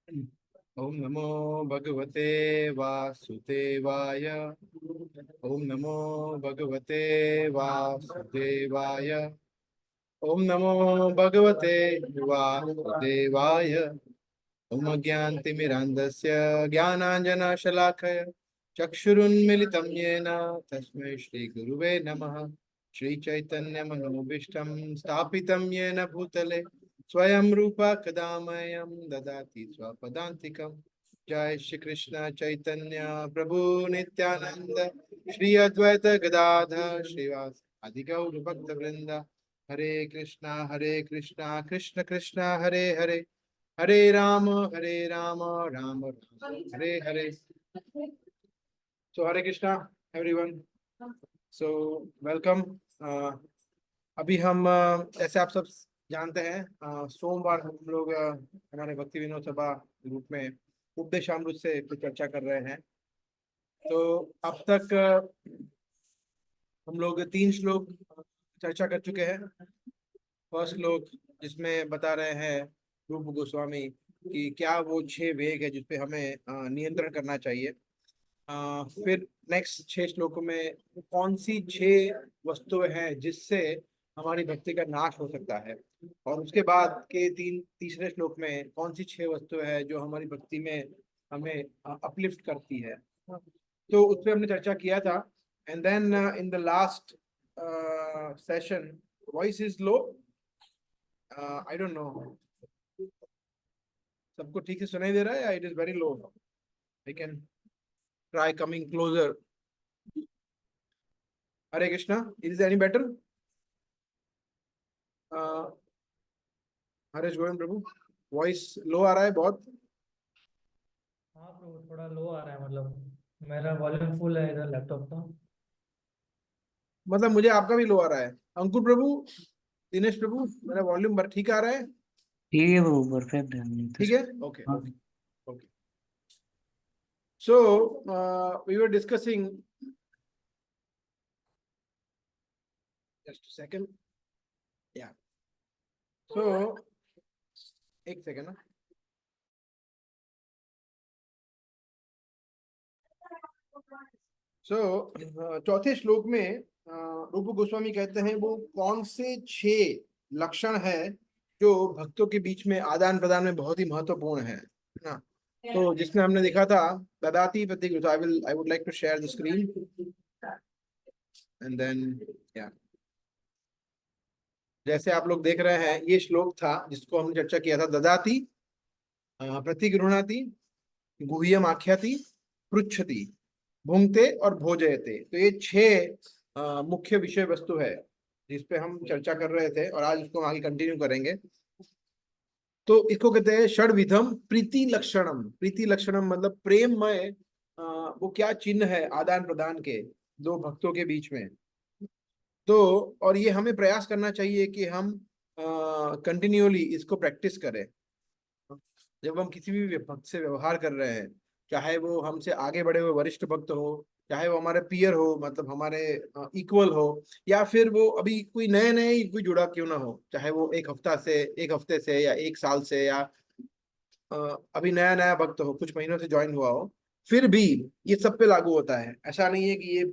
ओम नमो भगवते वासुदेवाय। ओम नमो भगवते वासुदेवाय। ओम नमो भगवते वासुदेवाय। ओम ज्ञानतिमिरान्धस्य ज्ञानाञ्जनशलाकया चक्षुरुन्मिलितं येन तस्मै श्रीगुरुवे नमः। श्रीचैतन्यमनोभीष्टं स्थापितं येन भूतले स्वयं रूपा कदा मह्यं ददाति स्वपदान्तिकं। जय श्री कृष्ण चैतन्य प्रभु नित्यानंद श्री अद्वैत गदाधर श्रीवास आदि गौर भक्त वृंद। हरे कृष्णा कृष्ण कृष्णा हरे हरे, हरे राम राम राम हरे हरे। सो हरे कृष्णा एवरीवन। So welcome. अभी हम जैसे आप सब जानते हैं, सोमवार हम लोग हमारे भक्ति विनोद सभा ग्रुप में उपदेशामृत से कुछ चर्चा कर रहे हैं। तो अब तक हम लोग 3 श्लोक चर्चा कर चुके हैं। फर्स्ट श्लोक जिसमें बता रहे हैं रूप गोस्वामी कि क्या वो 6 वेग है जिसपे हमें नियंत्रण करना चाहिए। फिर नेक्स्ट 6 श्लोकों में कौन सी 6 वस्तुएं हैं जिससे हमारी भक्ति का नाश हो सकता है, और उसके बाद के तीसरे श्लोक में कौन सी 6 वस्तुएं हैं जो हमारी भक्ति में हमें अपलिफ्ट करती है। तो उस पर हमने चर्चा किया था। And then in the last session, voice is low, I don't know, सबको ठीक से सुनाई दे रहा है या it is very low? I can try coming closer. Hare Krishna, is any better? Haresh Govind Prabhu, voice low आ रहा है बहुत। हाँ प्रभु, थोड़ा लो आ रहा है। मतलब मेरा वॉल्यूम फुल है इधर लैपटॉप का। मतलब मुझे आपका भी लो आ रहा है। अंकुर प्रभु, दिनेश प्रभु, मेरा वॉल्यूम ठीक आ रहा है? ठीक है वो परफेक्ट है नहीं तो। ठीक है, ओके हाँ। Okay okay. So we were discussing, just second, या सो एक सेकंड ना। सो चौथे श्लोक में रूप गोस्वामी कहते हैं वो कौन से 6 लक्षण है जो भक्तों के बीच में आदान प्रदान में बहुत ही महत्वपूर्ण है ना। तो जिसमें हमने देखा था ददाति प्रति, I would like to share the screen and then, या जैसे आप लोग देख रहे हैं ये श्लोक था जिसको हमने चर्चा किया था। ददाति, प्रतिगृह्णाति, गुह्यम आख्याति, पृच्छति, भुंगते और भोजयते। तो ये 6 मुख्य विषय वस्तु है जिस पे हम चर्चा कर रहे थे, और आज उसको हम आगे कंटिन्यू करेंगे। तो इसको कहते हैं षड्विधम प्रीति लक्षणम। प्रीति लक्षणम मतलब प्रेममय वो क्या चिन्ह है आदान प्रदान के दो भक्तों के बीच में। तो और ये हमें प्रयास करना चाहिए कि हम कंटिन्यूअली इसको प्रैक्टिस करें। जब हम किसी भी भक्त से व्यवहार कर रहे हैं, चाहे वो हमसे आगे बढ़े हुए वरिष्ठ भक्त हो, चाहे वो हमारे पीयर हो, मतलब हमारे इक्वल हो, या फिर वो अभी कोई नए नए कोई जुड़ा क्यों ना हो, चाहे वो एक हफ्ते से या 1 साल से, या अभी नया नया भक्त हो, कुछ महीनों से ज्वाइन हुआ हो, फिर भी ये सब पे लागू होता है। ऐसा नहीं है कि ये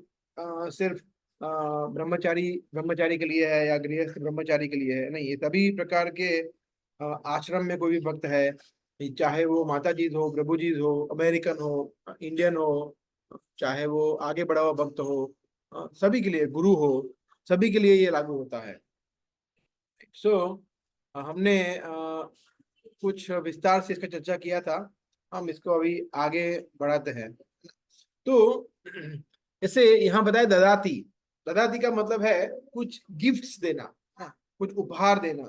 सिर्फ ब्रह्मचारी ब्रह्मचारी के लिए है या गृहस्थ ब्रह्मचारी के लिए है, नहीं, ये सभी प्रकार के आश्रम में कोई भी भक्त है, चाहे वो माता जी हो, प्रभु जी हो, अमेरिकन हो, इंडियन हो, चाहे वो आगे बढ़ा हुआ भक्त हो, सभी के लिए, गुरु हो, सभी के लिए ये लागू होता है। सो हमने कुछ विस्तार से इसका चर्चा किया था, हम इसको अभी आगे बढ़ाते हैं। तो जैसे यहाँ बताया ददाती, ददाती का मतलब है कुछ गिफ्ट्स देना, हाँ, कुछ उपहार देना।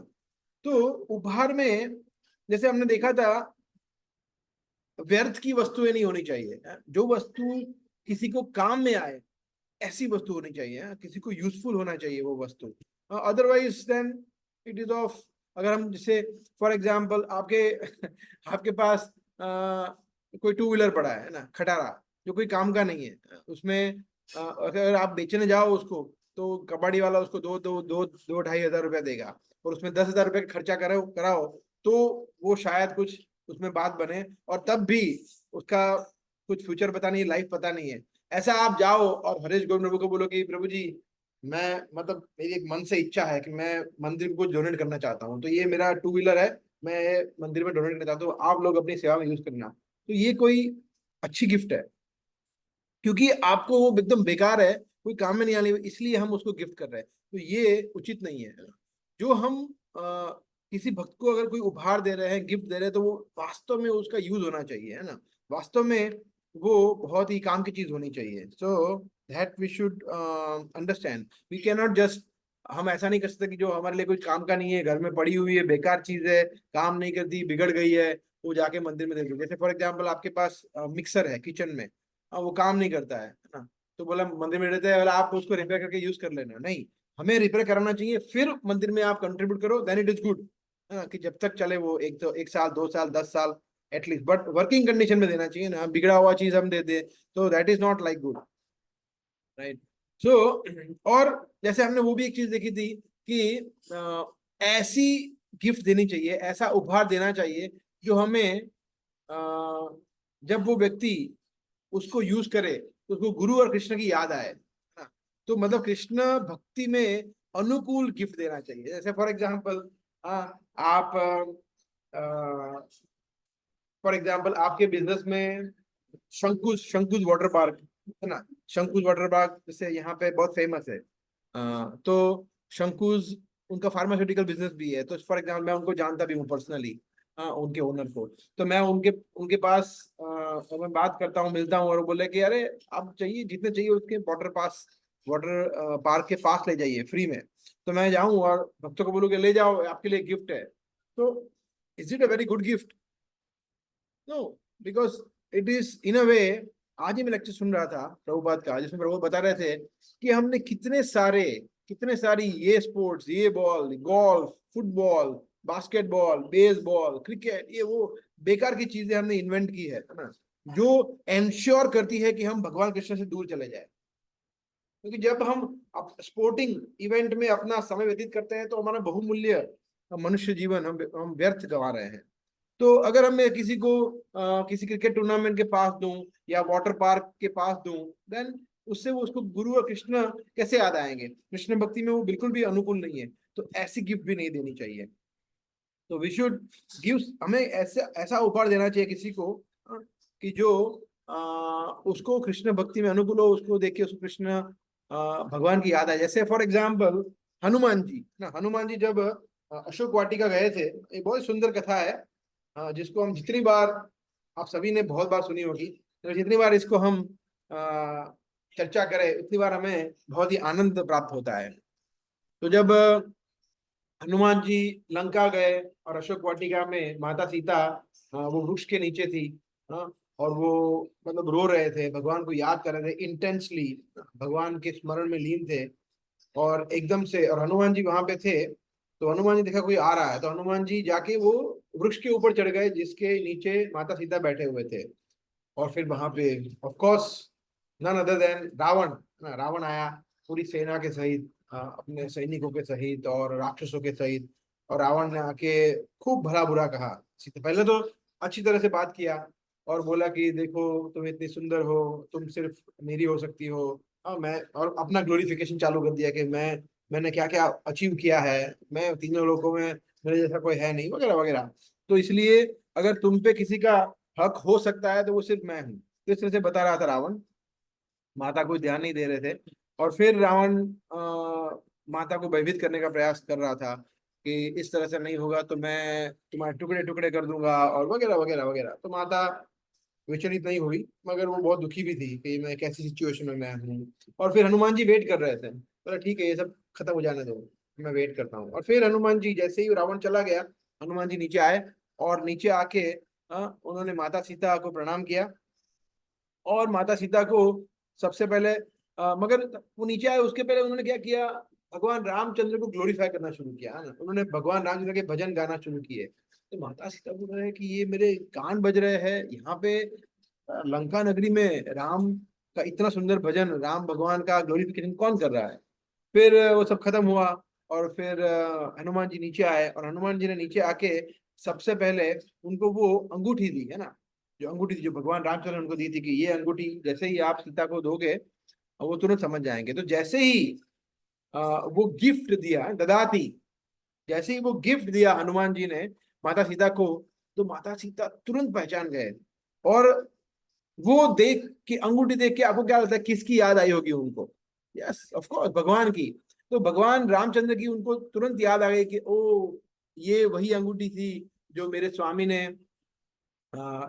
तो उपहार में जैसे हमने देखा था व्यर्थ की वस्तुएं नहीं होनी चाहिए, जो वस्तु किसी को काम में आए ऐसी वस्तु होनी चाहिए, किसी को यूजफुल होना चाहिए वो वस्तु। Otherwise then it is off, अगर हम जैसे फॉर एग्जांपल आपके आपके पास कोई 2 व्हीलर पड़ा है ना, खटारा, जो कोई काम का नहीं है, उसमें अगर आप बेचने जाओ उसको, तो कबाड़ी वाला उसको दो दो दो दो 2,500 रुपया देगा, और उसमें 10,000 रुपये का खर्चा कराओ कराओ, तो वो शायद कुछ उसमें बात बने, और तब भी उसका कुछ फ्यूचर पता नहीं है, लाइफ पता नहीं है, ऐसा आप जाओ और हरीश गोविंद प्रभु को बोलो कि प्रभु जी मैं मतलब मेरी एक मन से इच्छा है कि मैं मंदिर को डोनेट करना चाहता हूँ, तो ये मेरा 2 व्हीलर है, मैं मंदिर में डोनेट करना चाहता हूँ, आप लोग अपनी सेवा में यूज करना। तो ये कोई अच्छी गिफ्ट है, क्योंकि आपको वो एकदम बेकार है, कोई काम में नहीं आने, इसलिए हम उसको गिफ्ट कर रहे हैं, तो ये उचित नहीं है। जो हम किसी भक्त को अगर कोई उपहार दे रहे हैं, गिफ्ट दे रहे हैं, तो वो वास्तव में उसका यूज होना चाहिए, है ना, वास्तव में वो बहुत ही काम की चीज होनी चाहिए। So that we should understand, we can not just, हम ऐसा नहीं कर सकते कि जो हमारे लिए कोई काम का नहीं है, घर में पड़ी हुई है, बेकार चीज है, काम नहीं करती, बिगड़ गई है, वो जाके मंदिर में दे दो। जैसे फॉर एग्जाम्पल आपके पास मिक्सर है किचन में, वो काम नहीं करता है ना, तो बोला मंदिर में रहते हैं, बोला आप उसको रिपेयर करके यूज कर लेना, नहीं, हमें रिपेयर कराना चाहिए, फिर मंदिर में आप कंट्रीब्यूट करो, देन इट इज गुड, है ना, कि जब तक चले वो, एक तो 1 साल 2 साल 10 साल एटलीस्ट, बट वर्किंग कंडीशन में देना चाहिए ना, बिगड़ा हुआ चीज हम दे दे तो that is not like good, right. So और जैसे हमने वो भी एक चीज देखी थी कि ऐसी गिफ्ट देनी चाहिए, ऐसा उपहार देना चाहिए जो हमें जब वो व्यक्ति उसको यूज करे तो उसको गुरु और कृष्ण की याद आए, है ना, तो मतलब कृष्ण भक्ति में अनुकूल गिफ्ट देना चाहिए। जैसे फॉर एग्जाम्पल आप फॉर एग्जाम्पल आपके बिजनेस में शंकुश शंकुश वाटर पार्क, है ना, शंकुश वाटर पार्क जैसे यहाँ पे बहुत फेमस है, तो शंकुश उनका फार्मास्यूटिकल बिजनेस भी है, तो फॉर एग्जाम्पल मैं उनको जानता भी हूँ पर्सनली, उनके ओनर को, तो मैं उनके उनके पास मैं बात करता हूँ, मिलता हूँ, और वो बोले कि अरे आप चाहिए जितने चाहिए उसके वाटर पार्क के पास ले जाइए फ्री में, तो मैं जाऊँ और भक्तों को बोलूँ कि ले जाओ आपके लिए गिफ्ट है, तो is it a very good gift? No, because it is in a way. आज ही मैं लेक्चर सुन रहा था प्रभुपाद का, जिसमें प्रभु बता रहे थे कि हमने कितने सारी ये स्पोर्ट्स, ये ball, golf, football, basketball, baseball, cricket, ये वो बेकार की चीजें हमने इन्वेंट की है ना, जो एंश्योर करती है कि हम भगवान कृष्ण से दूर चले जाए। क्योंकि जब हम स्पोर्टिंग इवेंट में अपना समय व्यतीत करते हैं तो हमारा बहुमूल्य मनुष्य जीवन हम व्यर्थ गंवा रहे हैं। तो अगर हम मैं किसी को किसी क्रिकेट टूर्नामेंट के पास दूं या वाटर पार्क के पास दूं, देन उससे वो उसको गुरु और कृष्ण कैसे याद आएंगे? कृष्ण भक्ति में वो बिल्कुल भी अनुकूल नहीं है, तो ऐसी गिफ्ट भी नहीं देनी चाहिए। तो वी शुड गिव, हमें ऐसा ऐसा उपहार देना चाहिए किसी को कि जो उसको कृष्ण भक्ति में अनुकूल हो, उसको देख के उसको कृष्ण भगवान की याद आए। जैसे फॉर एग्जाम्पल हनुमान जी ना, हनुमान जी जब अशोक वाटिका गए थे, एक बहुत सुंदर कथा है, जिसको हम जितनी बार, आप सभी ने बहुत बार सुनी होगी, तो जितनी बार इसको हम चर्चा करें उतनी बार हमें बहुत ही आनंद प्राप्त होता है। तो जब हनुमान जी लंका गए और अशोक वाटिका में माता सीता वो वृक्ष के नीचे थी, हाँ, और वो मतलब रो रहे थे, भगवान को याद कर रहे थे इंटेंसली, भगवान के स्मरण में लीन थे, और एकदम से, और हनुमान जी वहां पे थे, तो हनुमान जी देखा कोई आ रहा है, तो हनुमान जी जाके वो वृक्ष के ऊपर चढ़ गए जिसके नीचे माता सीता बैठे हुए थे, और फिर वहां पे of course none other than Ravana, ना रावण आया पूरी सेना के सहित, अपने सैनिकों के सहित और राक्षसों के सहित, और रावण ने आके खूब भला बुरा कहा सीता, पहले तो अच्छी तरह से बात किया और बोला कि देखो तुम इतनी सुंदर हो, तुम सिर्फ मेरी हो सकती हो, मैं, और अपना ग्लोरिफिकेशन चालू कर दिया कि मैंने क्या क्या अचीव किया है, मैं तीनों लोगों में मेरे जैसा कोई है नहीं, वगैरह वगैरह। तो इसलिए अगर तुम पे किसी का हक हो सकता है तो वो सिर्फ मैं हूँ, तो इस तरह से बता रहा था रावण, माता को ध्यान नहीं दे रहे थे। और फिर रावण माता को भयभीत करने का प्रयास कर रहा था कि इस तरह से नहीं होगा तो मैं तुम्हारे टुकड़े टुकड़े कर दूंगा, और वगैरह वगैरह वगैरह। तो माता विचलित नहीं हुई, मगर वो बहुत दुखी भी थी कि मैं कैसी सिचुएशन में मैं हूँ। और फिर हनुमान जी वेट कर रहे थे, बोला ठीक है ये सब खत्म हो जाने दो, मैं वेट करता हूँ। और फिर हनुमान जी जैसे ही रावण चला गया, हनुमान जी नीचे आए, और नीचे आके उन्होंने माता सीता को प्रणाम किया, और माता सीता को सबसे पहले मगर वो नीचे आए उसके पहले उन्होंने क्या किया, भगवान रामचंद्र को ग्लोरीफाई करना शुरू किया, है ना, उन्होंने भगवान रामचंद्र के भजन गाना शुरू किए। तो माता सीता बोल रहे हैं कि ये मेरे कान बज रहे हैं यहाँ पे, लंका नगरी में राम का इतना सुंदर भजन, राम भगवान का ग्लोरिफिकेशन कौन कर रहा है? फिर वो सब खत्म हुआ, और फिर हनुमान जी नीचे आए, और हनुमान जी ने नीचे आके सबसे पहले उनको वो अंगूठी दी है ना, जो अंगूठी थी जो भगवान रामचंद्र ने उनको दी थी कि ये अंगूठी जैसे ही आप सीता को दोगे वो तुरंत समझ जाएंगे। तो जैसे ही वो गिफ्ट दिया ददाती, जैसे ही वो गिफ्ट दिया हनुमान जी ने माता सीता को, तो माता सीता तुरंत पहचान गए। और वो देख के, अंगूठी देख के आपको क्या लगता है किसकी याद आई होगी उनको? यस ऑफ कोर्स भगवान की। तो भगवान रामचंद्र की उनको तुरंत याद आ गई कि ओ ये वही अंगूठी थी जो मेरे स्वामी ने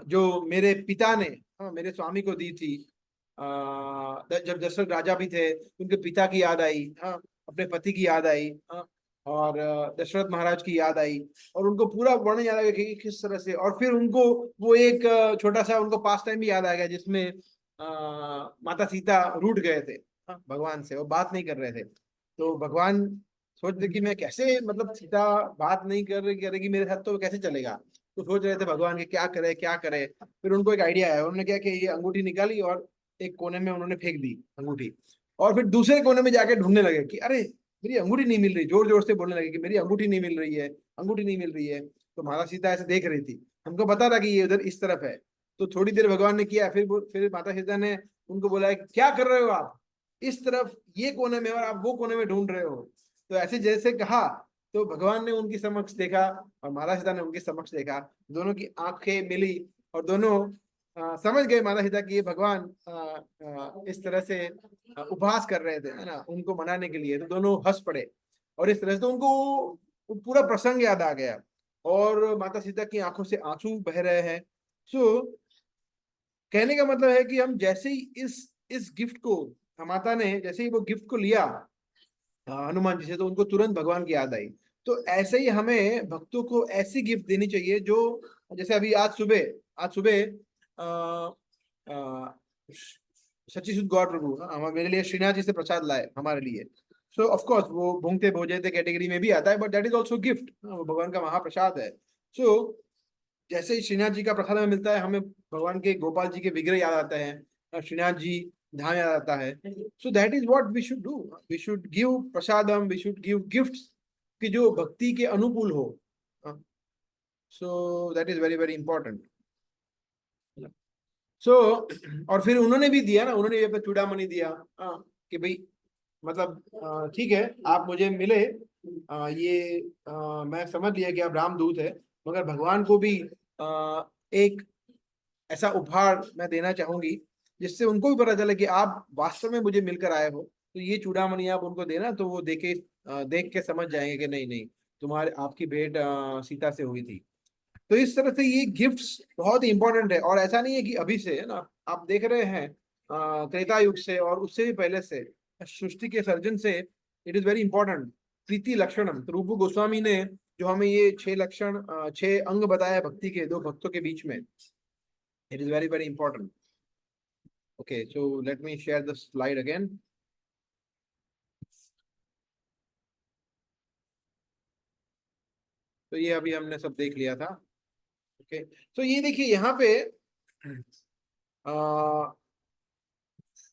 जो मेरे पिता ने मेरे स्वामी को दी थी। जब दशरथ राजा भी थे उनके पिता की याद आई, अपने पति की याद आई, और दशरथ महाराज की याद आई, और उनको पूरा वर्णन याद आ गया कि किस तरह से। और फिर उनको वो एक छोटा सा उनको पास टाइम भी याद आ गया जिसमें माता सीता रूठ गए थे भगवान से, वो बात नहीं कर रहे थे। तो भगवान सोच रहे कि मैं कैसे, मतलब सीता बात नहीं करेगी मेरे साथ तो कैसे चलेगा। तो सोच रहे थे भगवान के क्या करे क्या करे। फिर उनको एक आइडिया आया, उन्होंने क्या कि ये अंगूठी निकाली और एक कोने में उन्होंने फेंक दी अंगूठी। और फिर दूसरे कोने में जाके ढूंढने लगे कि अरे मेरी अंगूठी नहीं मिल रही, जोर जोर से बोलने लगे कि मेरी अंगूठी नहीं मिल रही है, अंगूठी नहीं मिल रही है। तो माता सीता ऐसे देख रही थी, हमको पता था कि ये उधर इस तरफ है। तो थोड़ी देर भगवान ने किया, फिर माता सीता ने उनको बोला कि क्या कर रहे हो आप, इस तरफ ये कोने में और आप वो कोने में ढूंढ रहे हो। तो ऐसे जैसे कहा, तो भगवान ने उनकी समक्ष देखा और माता सीता ने उनके समक्ष देखा, दोनों की आंखें मिली और दोनों समझ गए माता सीता की ये भगवान इस तरह से उपहास कर रहे थे है ना, उनको मनाने के लिए। तो दोनों हंस पड़े और इस तरह से तो उनको वो पूरा प्रसंग याद आ गया और माता सीता की आंखों से आंसू बह रहे हैं। सो कहने का मतलब है कि हम जैसे ही इस गिफ्ट को, माता ने जैसे ही वो गिफ्ट को लिया हनुमान जी से, तो उनको तुरंत भगवान की याद आई। तो ऐसे ही हमें भक्तों को ऐसी गिफ्ट देनी चाहिए जो, जैसे अभी आज सुबह सच्ची शुद्ध गौर प्रभु मेरे लिए श्रीनाथ जी से प्रसाद लाए हमारे लिए। सो ऑफ कोर्स वो भूंगते भोजते कैटेगरी में भी आता है, but that is also gift, वो भगवान का महाप्रसाद है। सो जैसे ही श्रीनाथ जी का प्रसाद हमें मिलता है, हमें भगवान के गोपाल जी के विग्रह याद आता है, श्रीनाथ जी धाम याद आता है। So that is what we should do, we should give prasadam, we should give gifts कि जो भक्ति के अनुकूल हो। So that is very very important. So और फिर उन्होंने भी दिया ना, उन्होंने भी अपना चूड़ामणि दिया कि भाई मतलब ठीक है आप मुझे मिले, ये मैं समझ लिया कि आप रामदूत है, मगर भगवान को भी एक ऐसा उपहार मैं देना चाहूंगी जिससे उनको भी पता चले कि आप वास्तव में मुझे मिलकर आए हो। तो ये चूड़ामणि आप उनको देना, तो वो देख के समझ जाएंगे कि नहीं नहीं तुम्हारे आपकी भेंट सीता से हुई थी। तो इस तरह से ये गिफ्ट्स बहुत ही इंपॉर्टेंट है। और ऐसा नहीं है कि अभी से है ना, आप देख रहे हैं त्रेता युग से और उससे भी पहले से सृष्टि के सर्जन से इट इज वेरी इंपॉर्टेंट। प्रीति लक्षणम, तो रूप गोस्वामी ने जो हमें ये 6 लक्षण 6 अंग बताया भक्ति के, दो भक्तों के बीच में, it is very very important. Okay, so let me share the slide again. तो ये अभी हमने सब देख लिया था। ओके, तो ये देखिए यहाँ पे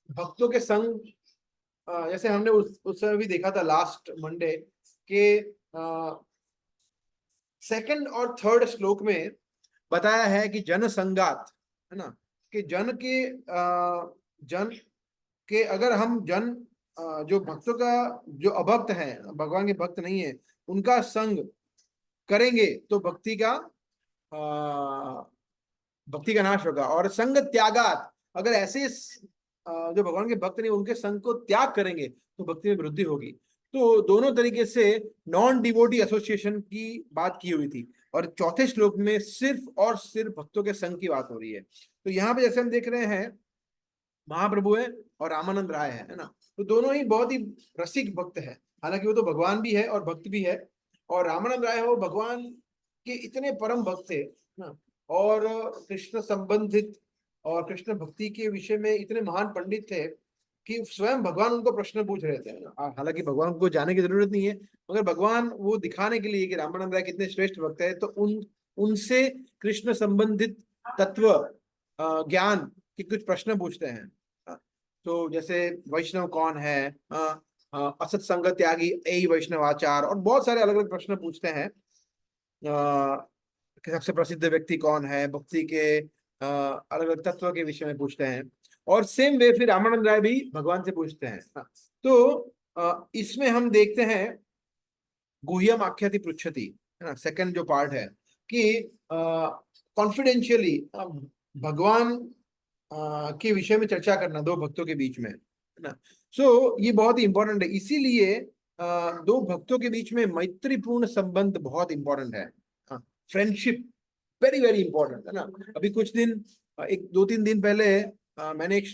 भक्तों के संग, जैसे हमने उस समय भी देखा था लास्ट मंडे के सेकंड और थर्ड श्लोक में बताया है कि जन संगात है ना, कि जन के अगर हम जो भक्तों का जो अभक्त है, भगवान के भक्त नहीं है, उनका संग करेंगे तो भक्ति का नाश होगा। और संग त्यागात, अगर ऐसे जो भगवान के भक्त नहीं उनके संग को त्याग करेंगे तो भक्ति में वृद्धि होगी। तो दोनों तरीके से नॉन डिवोटी एसोसिएशन की बात की हुई थी, और चौथे श्लोक में सिर्फ और सिर्फ भक्तों के संग की बात हो रही है। तो यहाँ पे जैसे हम देख रहे हैं महाप्रभु है और रामानंद राय है ना, तो दोनों ही बहुत ही रसिक भक्त है। हालांकि वो तो भगवान भी है और भक्त भी है। और रामानंद राय है वो भगवान के इतने परम भक्त थे ना, और कृष्ण संबंधित और कृष्ण भक्ति के विषय में इतने महान पंडित थे कि स्वयं भगवान उनको प्रश्न पूछ रहे थे। हालांकि भगवान को जाने की जरूरत नहीं है, मगर भगवान वो दिखाने के लिए कि रामानंद राय कितने श्रेष्ठ भक्त है, तो उनसे कृष्ण संबंधित तत्व ज्ञान के कुछ प्रश्न पूछते हैं। तो जैसे वैष्णव कौन है, असत संग त्यागी ए वैष्णव आचार, और बहुत सारे अलग अलग प्रश्न पूछते हैं कि सबसे प्रसिद्ध व्यक्ति कौन है, भक्ति के अलग अलग तत्व के विषय में पूछते हैं। और सेम वे फिर रामानंद राय भी भगवान से पूछते हैं। हाँ, तो इसमें हम देखते हैं गुह्यम आख्याति पृच्छति, है ना, सेकंड जो पार्ट है कि कॉन्फिडेंशियली भगवान के विषय में चर्चा करना दो भक्तों के बीच में, है ना। सो ये बहुत ही इंपॉर्टेंट है, इसीलिए दो भक्तों के बीच में मैत्रीपूर्ण संबंध बहुत इंपॉर्टेंट है। फ्रेंडशिप वेरी वेरी इंपॉर्टेंट है ना। अभी कुछ दिन एक 2-3 दिन पहले मैंने एक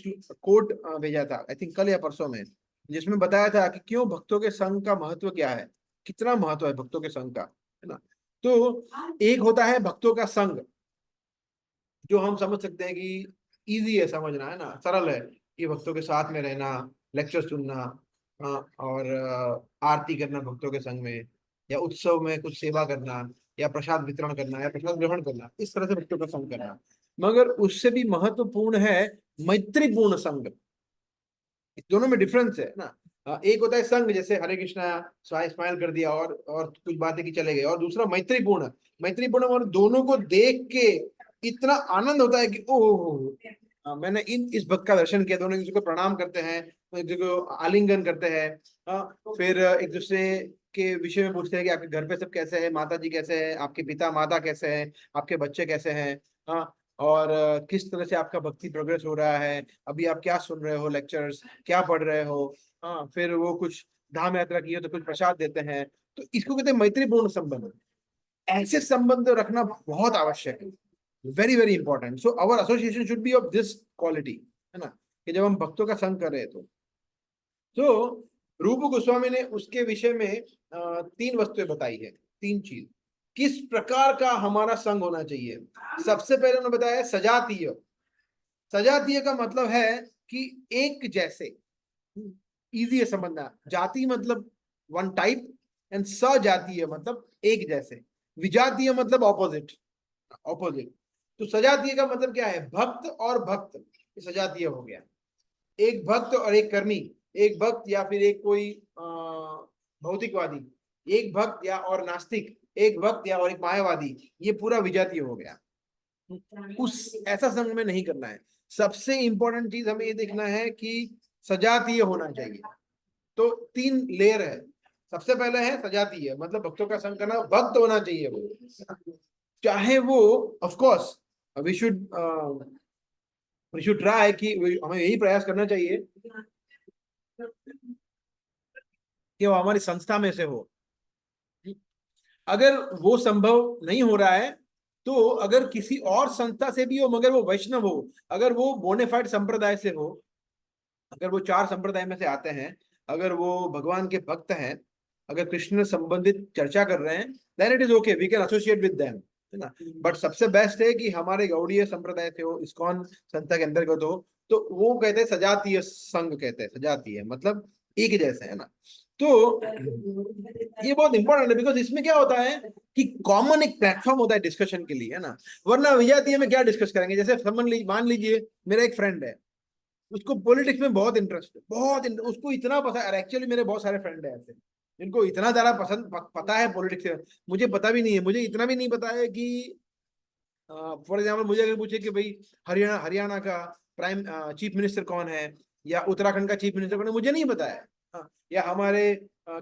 कोट भेजा था, आई थिंक कल या परसों में, जिसमें बताया था कि क्यों भक्तों के संग का महत्व क्या है, कितना महत्व है भक्तों के संग का, है ना। तो एक होता है भक्तों का संग, जो हम समझ सकते हैं कि इजी है समझना, है ना, सरल है, कि भक्तों के साथ में रहना, लेक्चर सुनना, और आरती करना भक्तों के संग में, या उत्सव में कुछ सेवा करना, या प्रसाद वितरण करना, या प्रसाद ग्रहण करना, इस तरह से भक्तों का संग करना। मगर उससे भी महत्वपूर्ण है मैत्रीपूर्ण संग। इस दोनों में डिफरेंस है ना। एक होता है संग, जैसे हरे कृष्णा स्माइल कर दिया और कुछ बातें की चले गए, और दूसरा मैत्रीपूर्ण। मैत्रीपूर्ण और दोनों को देख के इतना आनंद होता है कि ओह, मैंने इस भक्त का दर्शन किया। दोनों एक दूसरे को प्रणाम करते हैं, एक दूसरे को आलिंगन करते हैं, फिर एक दूसरे के विषय में पूछते हैं कि आपके घर पे सब कैसे हैं, माता जी कैसे हैं, आपके पिता माता कैसे हैं, आपके बच्चे कैसे हैं, हाँ, और किस तरह से आपका भक्ति प्रोग्रेस हो रहा है, अभी आप क्या सुन रहे हो, लेक्चर्स क्या पढ़ रहे हो। हाँ, फिर वो कुछ धाम यात्रा की हो तो कुछ प्रसाद देते हैं। तो इसको कहते हैं मैत्रीपूर्ण संबंध। ऐसे संबंध रखना बहुत आवश्यक है, very very important. So our association should be of this quality, है ना, कि जब हम भक्तों का संग कर रहे हैं तो रूप गोस्वामी ने उसके विषय में 3 वस्तुएं बताई है, 3 चीज, किस प्रकार का हमारा संग होना चाहिए। सबसे पहले उन्होंने बताया सजातीय। सजातीय का मतलब है कि एक जैसे, इजी है समझना। जाति मतलब वन टाइप, एंड सजातीय मतलब एक जैसे। विजातीय मतलब ऑपोजिट, ऑपोजिट। तो सजातीय का मतलब क्या है, भक्त और भक्त, ये सजातीय हो गया। एक भक्त और एक कर्मी, एक भक्त या फिर एक कोई भौतिकवादी, एक भक्त या और नास्तिक, एक भक्त या और एक मायावादी, ये पूरा विजातीय हो गया। उस ऐसा संग में नहीं करना है। सबसे इंपॉर्टेंट चीज हमें ये देखना है कि सजातीय होना चाहिए। तो 3 लेयर है। सबसे पहले है सजातीय, मतलब भक्तों का संग करना, भक्त होना चाहिए वो, चाहे वो, of course we should try, कि हमें यही प्रयास करना चाहिए कि वो हमारी संस्था में से हो। अगर वो संभव नहीं हो रहा है तो अगर किसी और संस्था से भी हो, मगर वो वैष्णव हो, अगर वो बोनेफाइड संप्रदाय से हो, अगर वो 4 संप्रदाय में से आते हैं, अगर वो भगवान के भक्त हैं, अगर कृष्ण संबंधित चर्चा कर रहे हैं, then it is okay, we can associate with them, है ना। बट सबसे बेस्ट है कि हमारे गौड़ीय संप्रदाय से हो, इस्कॉन संस्था के अंतर्गत हो, तो वो कहते हैं सजातीय संघ, कहते हैं सजातीय मतलब एक जैसे, है ना। तो ये बहुत इंपॉर्टेंट है, बिकॉज इसमें क्या होता है कि कॉमन एक प्लेटफॉर्म होता है डिस्कशन के लिए, है ना। वरना विजातीय में क्या डिस्कस करेंगे, जैसे मान लीजिए मेरा एक फ्रेंड है, उसको पॉलिटिक्स में बहुत इंटरेस्ट है, उसको इतना पसंद है। एक्चुअली मेरे बहुत सारे फ्रेंड है ऐसे, इनको इतना ज्यादा पता है पॉलिटिक्स से, मुझे पता भी नहीं है। मुझे इतना भी नहीं पता है कि फॉर एग्जाम्पल मुझे अगर पूछे कि भाई हरियाणा का प्राइम चीफ मिनिस्टर कौन है, या उत्तराखंड का चीफ मिनिस्टर कौन है, मुझे नहीं पता है। या हमारे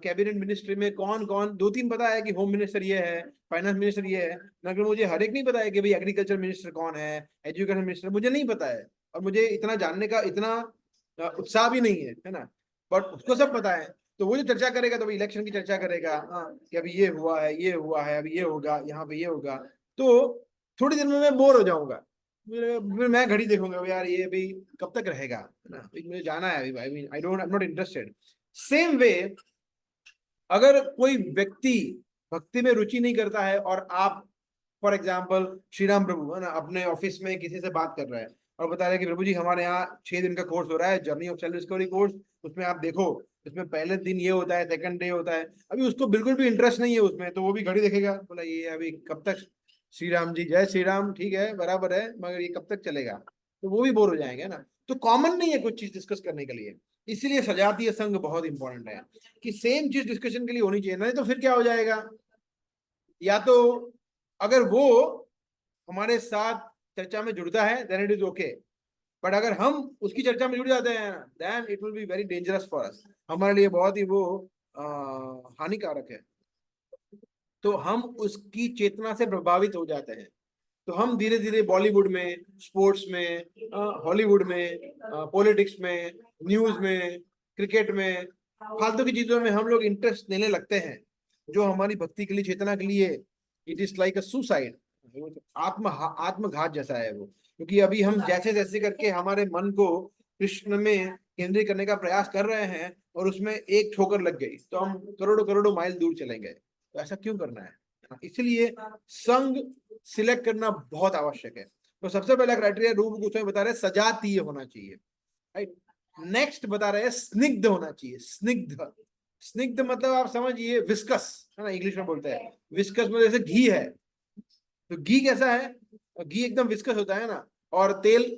कैबिनेट मिनिस्ट्री में कौन कौन, 2-3 पता है कि होम मिनिस्टर ये है, फाइनेंस मिनिस्टर ये है, मगर मुझे हर एक नहीं पता है कि भाई एग्रीकल्चर मिनिस्टर कौन है, एजुकेशन मिनिस्टर, मुझे नहीं पता है। और मुझे इतना जानने का इतना उत्साह भी नहीं है ना। बट उसको सब पता है। तो वो जो चर्चा करेगा, तो इलेक्शन की चर्चा करेगा, कि अभी ये हुआ है, ये हुआ है, अभी ये होगा, यहाँ पे ये होगा। तो थोड़ी देर में मैं बोर हो जाऊंगा, फिर मैं घड़ी देखूंगा, यार ये अभी कब तक रहेगा, है ना, मुझे जाना है अभी, I am not interested. Same way, अगर कोई व्यक्ति भक्ति में रुचि नहीं करता है, और आप फॉर एग्जाम्पल श्री राम प्रभु, है ना, अपने ऑफिस में किसी से बात कर रहे हैं और बता रहे हैं कि प्रभु जी हमारे यहाँ 6 दिन का कोर्स हो रहा है, journey of self discovery course, उसमें आप देखो, इसमें पहले दिन ये होता है, सेकंड डे होता है। अभी उसको बिल्कुल भी इंटरेस्ट नहीं है उसमें, तो वो भी घड़ी देखेगा, बोला ये अभी कब तक, श्री राम जी जय श्री राम, ठीक है बराबर है, मगर ये कब तक चलेगा, तो वो भी बोर हो जाएंगे ना। तो कॉमन नहीं है कुछ चीज डिस्कस करने के लिए। इसीलिए सजातीय संघ बहुत इंपॉर्टेंट है, कि सेम चीज डिस्कशन के लिए होनी चाहिए, नहीं तो फिर क्या हो जाएगा, या तो अगर वो हमारे साथ चर्चा में जुड़ता है then it is okay, but अगर हम उसकी चर्चा में जुड़ जाते हैं then it will be very dangerous for us, हमारे लिए बहुत ही वो हानिकारक है। तो हम उसकी चेतना से प्रभावित हो जाते हैं, तो हम धीरे धीरे बॉलीवुड में, स्पोर्ट्स में, हॉलीवुड में, पॉलिटिक्स में, न्यूज में, क्रिकेट में, फालतू की चीजों में हम लोग इंटरेस्ट लेने लगते हैं, जो हमारी भक्ति के लिए, चेतना के लिए it is like a suicide, आत्मघात जैसा है वो। क्योंकि अभी हम जैसे जैसे करके हमारे मन को कृष्ण में केंद्रित करने का प्रयास कर रहे हैं और उसमें एक ठोकर लग गई तो हम करोड़ों करोड़ों माइल दूर चले गए। तो ऐसा क्यों करना है? इसलिए संग सिलेक्ट करना बहुत आवश्यक है। तो सबसे पहला क्राइटेरिया रूप गोस्वामी बता रहे सजातीय होना चाहिए, राइट। नेक्स्ट बता रहे हैं स्निग्ध होना चाहिए। स्निग्ध, स्निग्ध मतलब आप समझिए विस्कस, है ना, इंग्लिश में बोलते हैं। विस्कस मतलब जैसे घी है, तो घी कैसा है? घी एकदम विस्कस होता है ना, और तेल,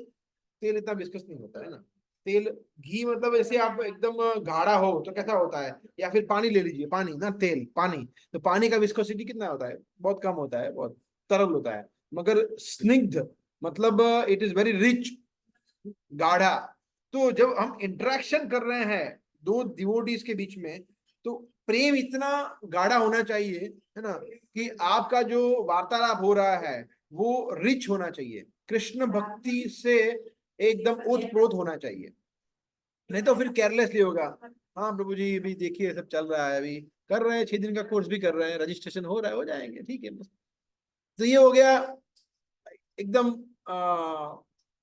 तेल इतना विस्कस नहीं होता है ना। तेल, घी मतलब ऐसे आप एकदम गाढ़ा हो तो कैसा होता है, या फिर पानी ले लीजिए, पानी ना, तेल, पानी, तो पानी का विस्कोसिटी कितना होता है? बहुत कम होता है, बहुत तरल होता है। मगर स्निग्ध मतलब इट इज वेरी रिच, गाढ़ा। तो जब हम इंटरेक्शन कर रहे हैं दो डिवोटीज के बीच में, तो प्रेम इतना गाढ़ा होना चाहिए, है ना, कि आपका जो वार्तालाप हो रहा है वो रिच होना चाहिए, कृष्ण भक्ति से एकदम ओतप्रोत होना चाहिए। नहीं तो फिर केयरलेसली होगा, हाँ प्रभु जी अभी देखिए सब चल रहा है, अभी कर रहे हैं, 6 दिन का कोर्स भी कर रहे हैं, रजिस्ट्रेशन हो रहा है, हो जाएंगे, ठीक है बस। तो ये हो गया एकदम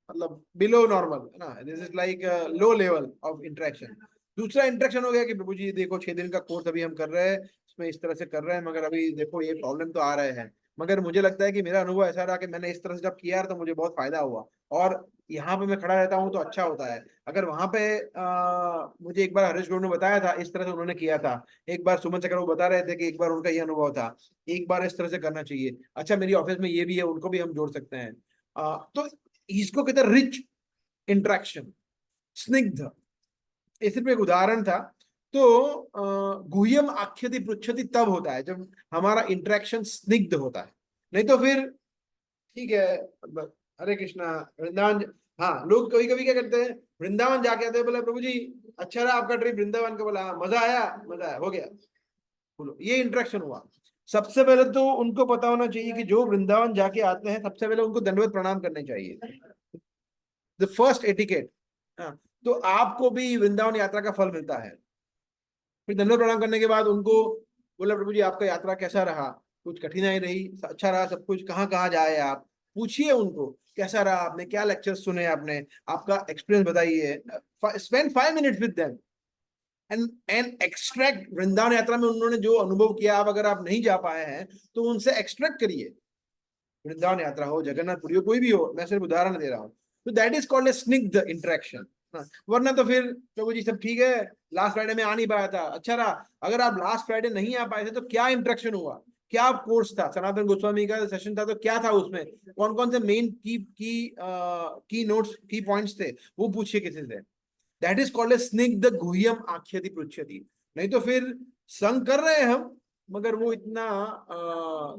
मतलब बिलो नॉर्मल, है ना, this is like low level of interaction. दूसरा इंटरेक्शन हो गया कि प्रभु जी देखो 6 दिन का कोर्स अभी हम कर रहे हैं, उसमें इस तरह से कर रहे हैं, मगर अभी देखो ये प्रॉब्लम तो आ रहे हैं, मगर मुझे लगता है कि मेरा अनुभव ऐसा रहा कि मैंने इस तरह से जब किया तो मुझे बहुत फायदा हुआ, और यहाँ पे मैं खड़ा रहता हूँ तो अच्छा होता है। अगर वहां पे मुझे एक बार हरीश गौड़ ने बताया था, इस तरह से उन्होंने किया था, एक बार सुमन चक्र वो बता रहे थे कि एक बार उनका ये अनुभव था, एक बार इस तरह से करना चाहिए, अच्छा मेरी ऑफिस में ये भी है, उनको भी हम जोड़ सकते हैं। तो इसको कहते हैं रिच इंट्रैक्शन, स्निग्ध। ये सिर्फ एक उदाहरण था। तो गुह्यम आख्यति पृच्छति तब होता है जब हमारा इंटरेक्शन स्निग्ध होता है, नहीं तो फिर ठीक है। हरे कृष्णा, वृंदावन, हाँ लोग कभी कभी क्या करते हैं, वृंदावन जाके आते हैं, बोले प्रभु जी अच्छा रहा आपका ट्रिप वृंदावन का, बोला हाँ मजा आया, मजा आया, हो गया, बोलो ये इंटरेक्शन हुआ। सबसे पहले तो उनको पता होना चाहिए कि जो वृंदावन जाके आते हैं सबसे पहले उनको दंडवत प्रणाम करने चाहिए, द फर्स्ट एटिकेट। हाँ, तो आपको भी वृंदावन यात्रा का फल मिलता है। फिर दंडवत प्रणाम करने के बाद उनको बोला प्रभु जी आपका यात्रा कैसा रहा, कुछ कठिनाई रही, अच्छा रहा सब कुछ, कहाँ कहाँ जाए आप, पूछिए उनको कैसा रहा, आपने क्या लेक्चर सुने, आपने आपका एक्सपीरियंस बताइए, spend 5 minutes with them and extract. Vrindavan यात्रा में उन्होंने जो अनुभव किया, आप अगर आप नहीं जा पाए हैं तो उनसे एक्सट्रैक्ट करिए, वृंदावन यात्रा हो, जगन्नाथपुरी हो, कोई भी हो, मैं सिर्फ उदाहरण दे रहा हूँ। तो दैट इज कॉल्ड ए स्निग्ध इंटरेक्शन। वरना तो फिर प्रभु जी सब ठीक है, लास्ट फ्राइडे में आ नहीं पाया था, अच्छा रहा। अगर आप लास्ट फ्राइडे नहीं आ पाए थे तो क्या इंटरेक्शन हुआ, क्या कोर्स था, सनातन गोस्वामी का सेशन था तो क्या था उसमें, कौन कौन से मेन की नोट्स, की पॉइंट्स थे, वो पूछिए किसी से। दैट इज कॉल्ड ए स्निग्ध गुह्यम आख्यति पृच्छति। नहीं तो फिर संग कर रहे हैं हम, मगर वो इतना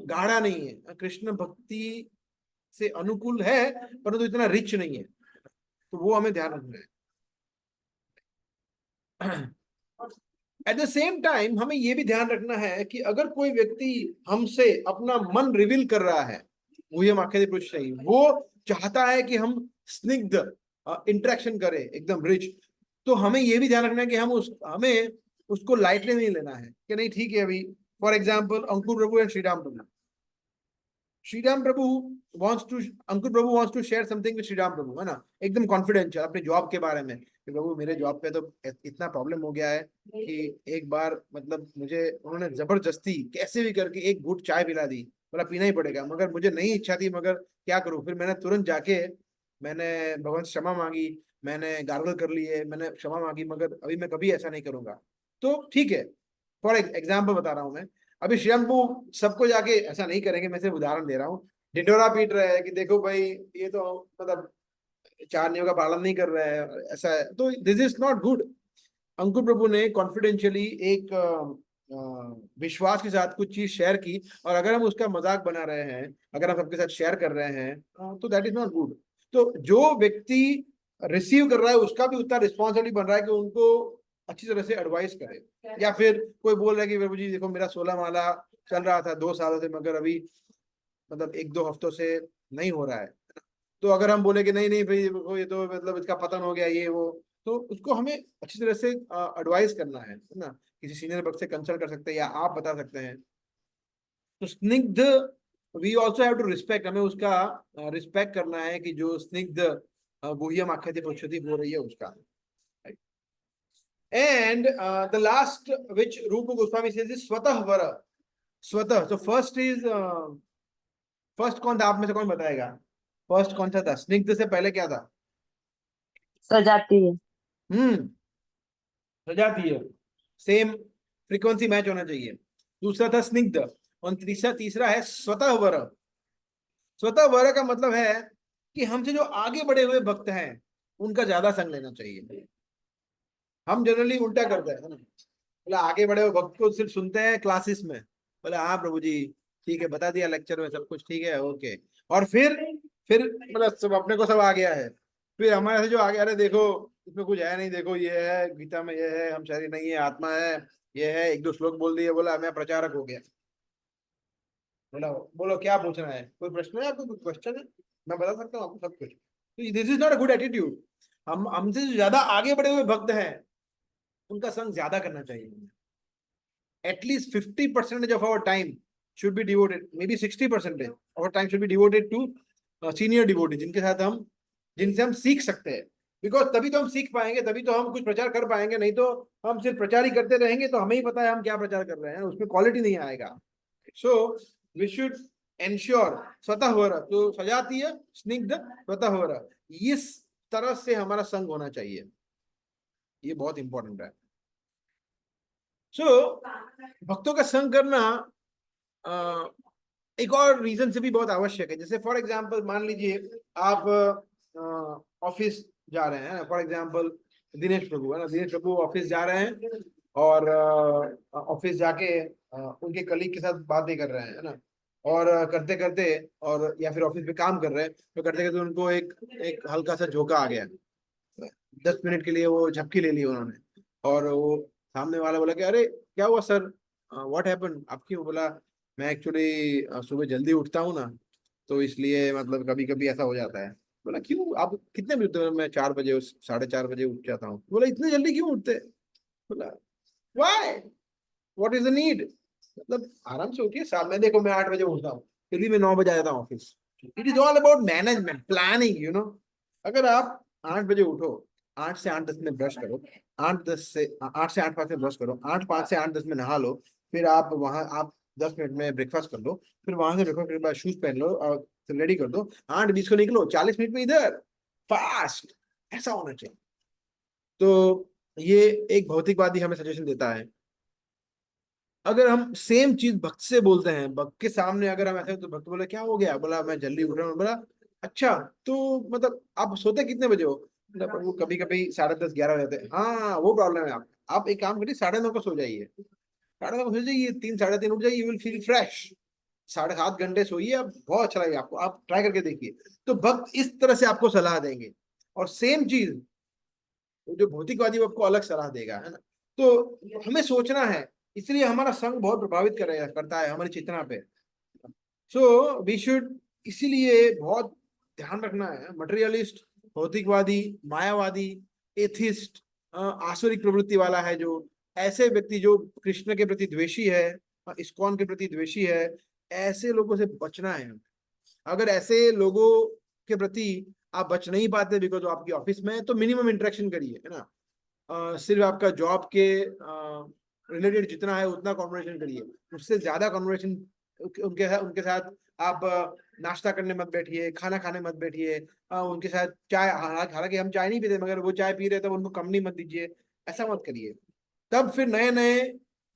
गाढ़ा नहीं है, कृष्ण भक्ति से अनुकूल है परंतु इतना रिच नहीं है, तो वो हमें ध्यान रखना है। एट द सेम टाइम हमें ये भी ध्यान रखना है कि अगर कोई व्यक्ति हमसे अपना मन रिवील कर रहा है, वो हम आखिरी पुरुष नहीं, वो चाहता है कि हम स्निग्ध इंटरेक्शन करें एकदम रिच, तो हमें ये भी ध्यान रखना है कि हमें उसको लाइटली नहीं लेना है कि नहीं ठीक है। अभी for example Ankur Prabhu and Shriram Prabhu, Shriram Prabhu Ankur Prabhu wants to share something with Shriram Prabhu, है ना, एकदम कॉन्फिडेंशियल अपने जॉब के बारे में कि प्रभु मेरे जॉब पे तो इतना प्रॉब्लम हो गया है कि एक बार मतलब मुझे उन्होंने जबरदस्ती कैसे भी करके एक घूंट चाय पिला दी, बोला पीना ही पड़ेगा, मगर मुझे नहीं इच्छा थी, मगर क्या करूं, फिर मैंने तुरंत जाके मैंने भगवान से क्षमा मांगी, मैंने गार्गल कर लिए, मैंने क्षमा मांगी, मगर अभी मैं कभी ऐसा नहीं करूंगा। तो ठीक है, फॉर एग्जाम्पल बता रहा हूं मैं। अभी श्रीरामपू सबको जाके ऐसा नहीं करेंगे, मैं सिर्फ उदाहरण दे रहा हूँ, ढिंडोरा पीट रहे हैं कि देखो भाई ये तो मतलब 4 नियमों का पालन नहीं कर रहा है, ऐसा है, तो दिस इज नॉट गुड। अंकुर प्रभु ने कॉन्फिडेंशियली एक विश्वास के साथ कुछ चीज शेयर की, और अगर हम उसका मजाक बना रहे हैं, अगर हम सबके साथ शेयर कर रहे हैं, तो दैट इज नॉट गुड। तो जो व्यक्ति रिसीव कर रहा है उसका भी उतना रिस्पॉन्सिबिलिटी बन रहा है कि उनको अच्छी तरह से एडवाइस करे। या फिर कोई बोल रहा है कि प्रभु जी देखो मेरा 16 माला चल रहा था 2 सालों से, मगर अभी मतलब 1-2 हफ्तों से नहीं हो रहा है। तो अगर हम बोले कि नहीं नहीं भाई देखो ये तो मतलब इसका पतन हो गया ये वो, तो उसको हमें अच्छी तरह से एडवाइस करना है ना। किसी सीनियर वक्त से कंसल्ट कर सकते हैं या आप बता सकते हैं। तो Snigdha we also have to respect, हमें उसका रिस्पेक्ट करना है कि जो स्निग्ध गुह्यम आख्याति पश्यति हो रही है उसका। एंड द लास्ट विच रूप गोस्वामी सेज इज स्वतः वर। स्वतः, तो फर्स्ट इज फर्स्ट कौन था, आप में से कौन बताएगा? फर्स्ट कौन सा था? स्निग्ध से पहले क्या था? सजाती है। सजाती है, सेम फ्रीक्वेंसी मैच होना चाहिए। दूसरा था स्निग्ध, और तीसरा है स्वतः वर। स्वतः वर का मतलब है कि हमसे जो आगे बढ़े हुए भक्त हैं उनका ज्यादा संग लेना चाहिए। हम जनरली उल्टा करते हैं ना, बोला आगे बढ़े हुए भक्त को सिर्फ सुनते हैं क्लासेस में, बोला हाँ प्रभु जी ठीक है बता दिया लेक्चर में सब कुछ ठीक है ओके, और फिर मतलब सब अपने को सब आ गया है। फिर हमारे से जो आ गया, अरे देखो इसमें कुछ है नहीं, देखो ये है गीता में ये है, हम शरीर नहीं है आत्मा है, ये है 1-2 श्लोक बोल दिए, बोला मैं प्रचारक हो गया। बोला बोलो क्या पूछना है, कोई प्रश्न है आपको, कोई क्वेश्चन है? मैं बता सकता हूँ आपको सब कुछ। तो this is not a good attitude. हम हमसे जो ज्यादा आगे बढ़े हुए भक्त हैं उनका संग ज्यादा करना चाहिए। At least 50% of our time should be devoted, maybe 60% of our time should be devoted to senior devotees, जिनसे हम सीख सकते हैं। बिकॉज तभी तो हम सीख पाएंगे, तभी तो हम कुछ प्रचार कर पाएंगे, नहीं तो हम सिर्फ प्रचार ही करते रहेंगे तो हमें ही पता है हम क्या प्रचार कर रहे हैं, उसमें क्वालिटी नहीं आएगा। सो वी शुड एंश्योर स्वतः हो रहा, तो सजाती है स्निग्ध स्वतः हो रहा, इस तरह से हमारा संग होना चाहिए, ये बहुत इंपॉर्टेंट है। सो भक्तों का संग करना एक और रीजन से भी बहुत आवश्यक है। जैसे फॉर एग्जांपल मान लीजिए आप ऑफिस जा रहे हैं, फॉर एग्जांपल दिनेश प्रभु है ना, दिनेश प्रभु ऑफिस जा रहे हैं और ऑफिस जाके उनके कलीग के साथ बातें कर रहे हैं है ना, और करते करते और या फिर ऑफिस में काम कर रहे हैं तो करते करते उनको एक हल्का सा झोंका आ गया, 10 मिनट के लिए वो झपकी ले ली उन्होंने, और वो सामने वाला बोला कि अरे क्या हुआ सर, व्हाट हैपन, आप क्यों? बोला मैं एक्चुअली सुबह जल्दी उठता हूँ ना, तो इसलिए मतलब कभी कभी ऐसा हो जाता है। बोला क्यों, आप कितने बजे उठते हो? मैं 4 बजे 4:30 बजे उठ जाता हूँ। बोला इतने जल्दी क्यों उठते? बोला why, what is the need, मतलब आराम से उठिए, साथ में देखो मैं 8 बजे उठता हूँ, फिर भी मैं 9 बजे आ जाता हूँ office. It is all about management planning, you know. अगर आप 8 बजे उठो, 8 से 8:10 में ब्रश करो, 8 से 8:05 में ब्रश करो, 8:05 से 8:10 में नहा लो, फिर आप वहां आप 10 मिनट में ब्रेकफास्ट कर लो, फिर वहां से ब्रेकफास्ट के बाद शूज पहन लो और रेडी कर दो, 8:20 को निकलो, 40 मिनट में इधर, फास्ट, ऐसा होना चाहिए। तो ये एक भौतिकवादी हमें सजेशन देता है। अगर हम सेम चीज भक्त से बोलते हैं, भक्त के सामने अगर हम ऐसे, तो भक्त बोले क्या हो गया? बोला मैं जल्दी उठ रहा हूँ। बोला अच्छा तो मतलब आप सोते कितने बजे हो? बोला प्रभु कभी कभी 10:30 11 हो जाते हैं। हाँ वो प्रॉब्लम है आप एक काम करिए 9:30 को सो जाइए, 9:30 को सो जाइए, 3 3:30 उठ जाइए, यू विल फील फ्रेश। 7.5 घंटे सोइए, आप बहुत अच्छा लगेगा आपको, आप ट्राई करके देखिए। तो भक्त इस तरह से आपको सलाह देंगे, और सेम चीज जो भौतिकवादी वो आपको अलग सलाह देगा, है ना। तो हमें सोचना है, इसलिए हमारा संग बहुत प्रभावित करता है हमारी चेतना पे। सो वी शुड, इसीलिए बहुत ध्यान रखना है, मटेरियलिस्ट, भौतिकवादी, मायावादी, एथिस्ट, आसुरिक प्रवृत्ति वाला है जो, ऐसे व्यक्ति जो कृष्ण के प्रति द्वेषी है, इस्कॉन के प्रति द्वेषी है, ऐसे लोगों से बचना है। अगर ऐसे लोगों के प्रति आप बच नहीं पाते बिकॉज आपकी ऑफिस में है, तो मिनिमम इंटरेक्शन करिए, है ना। सिर्फ आपका जॉब के रिलेटेड जितना है उतना कॉन्वर्सेशन करिए, उससे ज्यादा कॉन्वर्सेशन उनके साथ आप नाश्ता करने मत बैठिए, खाना खाने मत बैठिए, उनके साथ चाय, हालांकि हम चाय नहीं पीते मगर वो चाय पी रहे तब उनको कंपनी मत दीजिए, ऐसा मत करिए। तब फिर नए नए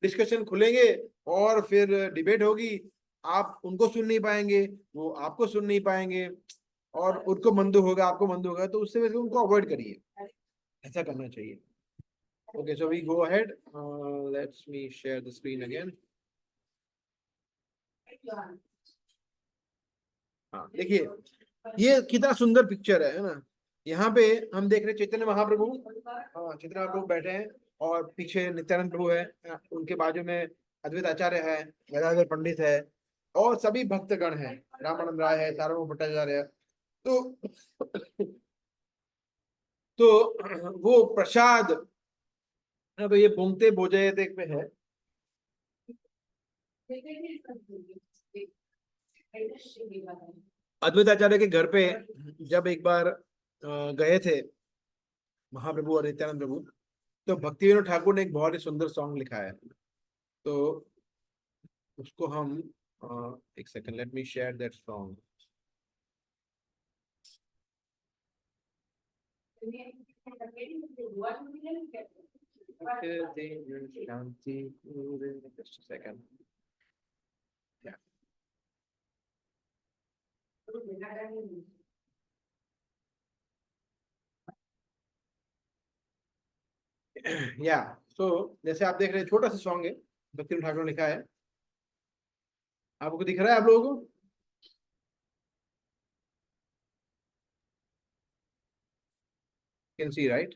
डिस्कशन खुलेंगे और फिर डिबेट होगी, आप उनको सुन नहीं पाएंगे, वो आपको सुन नहीं पाएंगे, और उनको मंद होगा आपको मंद होगा, तो उससे वजह उनको अवॉइड करिए, ऐसा करना चाहिए। Okay, so we go ahead. Let me share the screen again. हाँ देखिए, ये कितना सुंदर पिक्चर है ना। यहाँ पे हम देख रहे हैं चैतन्य महाप्रभु, चैतन्य महाप्रभु बैठे हैं और पीछे नित्यानंद प्रभु है, उनके बाजू में अद्वैत आचार्य है, गदाधर पंडित है और सभी भक्तगण हैं, रामानंद राय है, सार्वभौम भट्टाचार्य है। तो वो प्रसाद, तो ये भुंगते भोजयते पे है। अद्वैत आचार्य के घर पे जब एक बार गए थे महाप्रभु और नित्यानंद प्रभु, तो भक्ति विनोद ठाकुर ने एक बहुत ही सुंदर सॉन्ग लिखा है, तो उसको हम एक second, let me share that song. Just a second. Yeah. या सो जैसे आप देख रहे हैं, छोटा सा सॉन्ग है, भक्ति विनोद ठाकुर ने लिखा है। आपको दिख रहा है आप लोगों को? Can see right?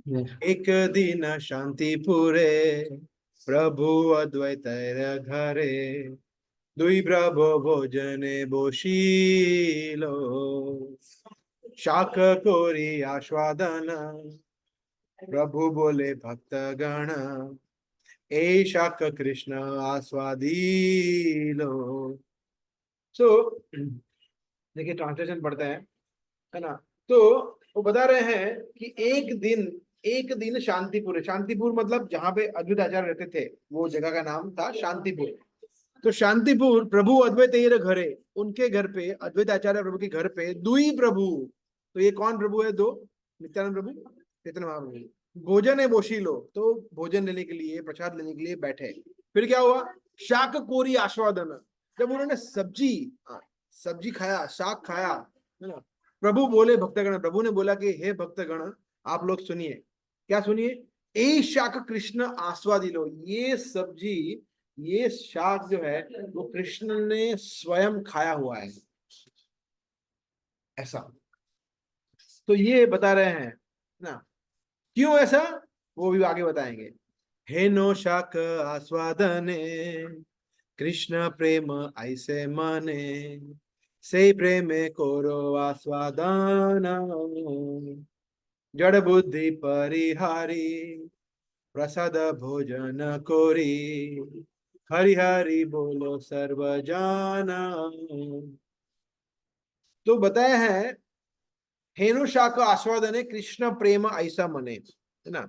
Yes. एक दिन शांतिपुरे प्रभु अद्वैत घरे दुई प्रभु भोजने बसिलो शाक कोरी आस्वादन प्रभु बोले भक्तगण ए शाक कृष्ण आस्वादिलो। सो देखिए ट्रांसलेशन पढ़ते हैं, है ना। तो वो बता रहे हैं कि एक दिन शांतिपुर, शांतिपुर मतलब जहां पे अद्वैत आचार्य रहते थे, वो जगह का नाम था शांतिपुर। तो शांतिपुर प्रभु अद्वैत घरे, उनके घर पे, अद्वैत आचार्य प्रभु के घर पे दुई प्रभु, तो ये कौन प्रभु है? दो, नित्यानंद प्रभु, चैतन्य महाप्रभु। भोजन है बोशीलो, तो भोजन लेने के लिए, प्रसाद लेने के लिए बैठे। फिर क्या हुआ? शाक कोरी आस्वादन, जब उन्होंने सब्जी खाया, शाक खाया, है ना, प्रभु बोले भक्तगण, प्रभु ने बोला कि हे भक्तगण आप लोग सुनिए। क्या सुनिए? ए शाक कृष्ण आस्वादी लो, ये सब्जी, ये शाक जो है वो कृष्ण ने स्वयं खाया हुआ है, ऐसा। तो ये बता रहे हैं ना, क्यों ऐसा वो भी आगे बताएंगे। हे नो शाक आस्वादने कृष्ण प्रेम ऐसे माने से प्रेमे कोरो आस्वादन जड़ बुद्धि परिहारी प्रसाद भोजन कोरी हरि हरि बोलो सर्वजाना। तो बताया है हेनु शाक आस्वादने कृष्ण प्रेम ऐसा मने, है ना,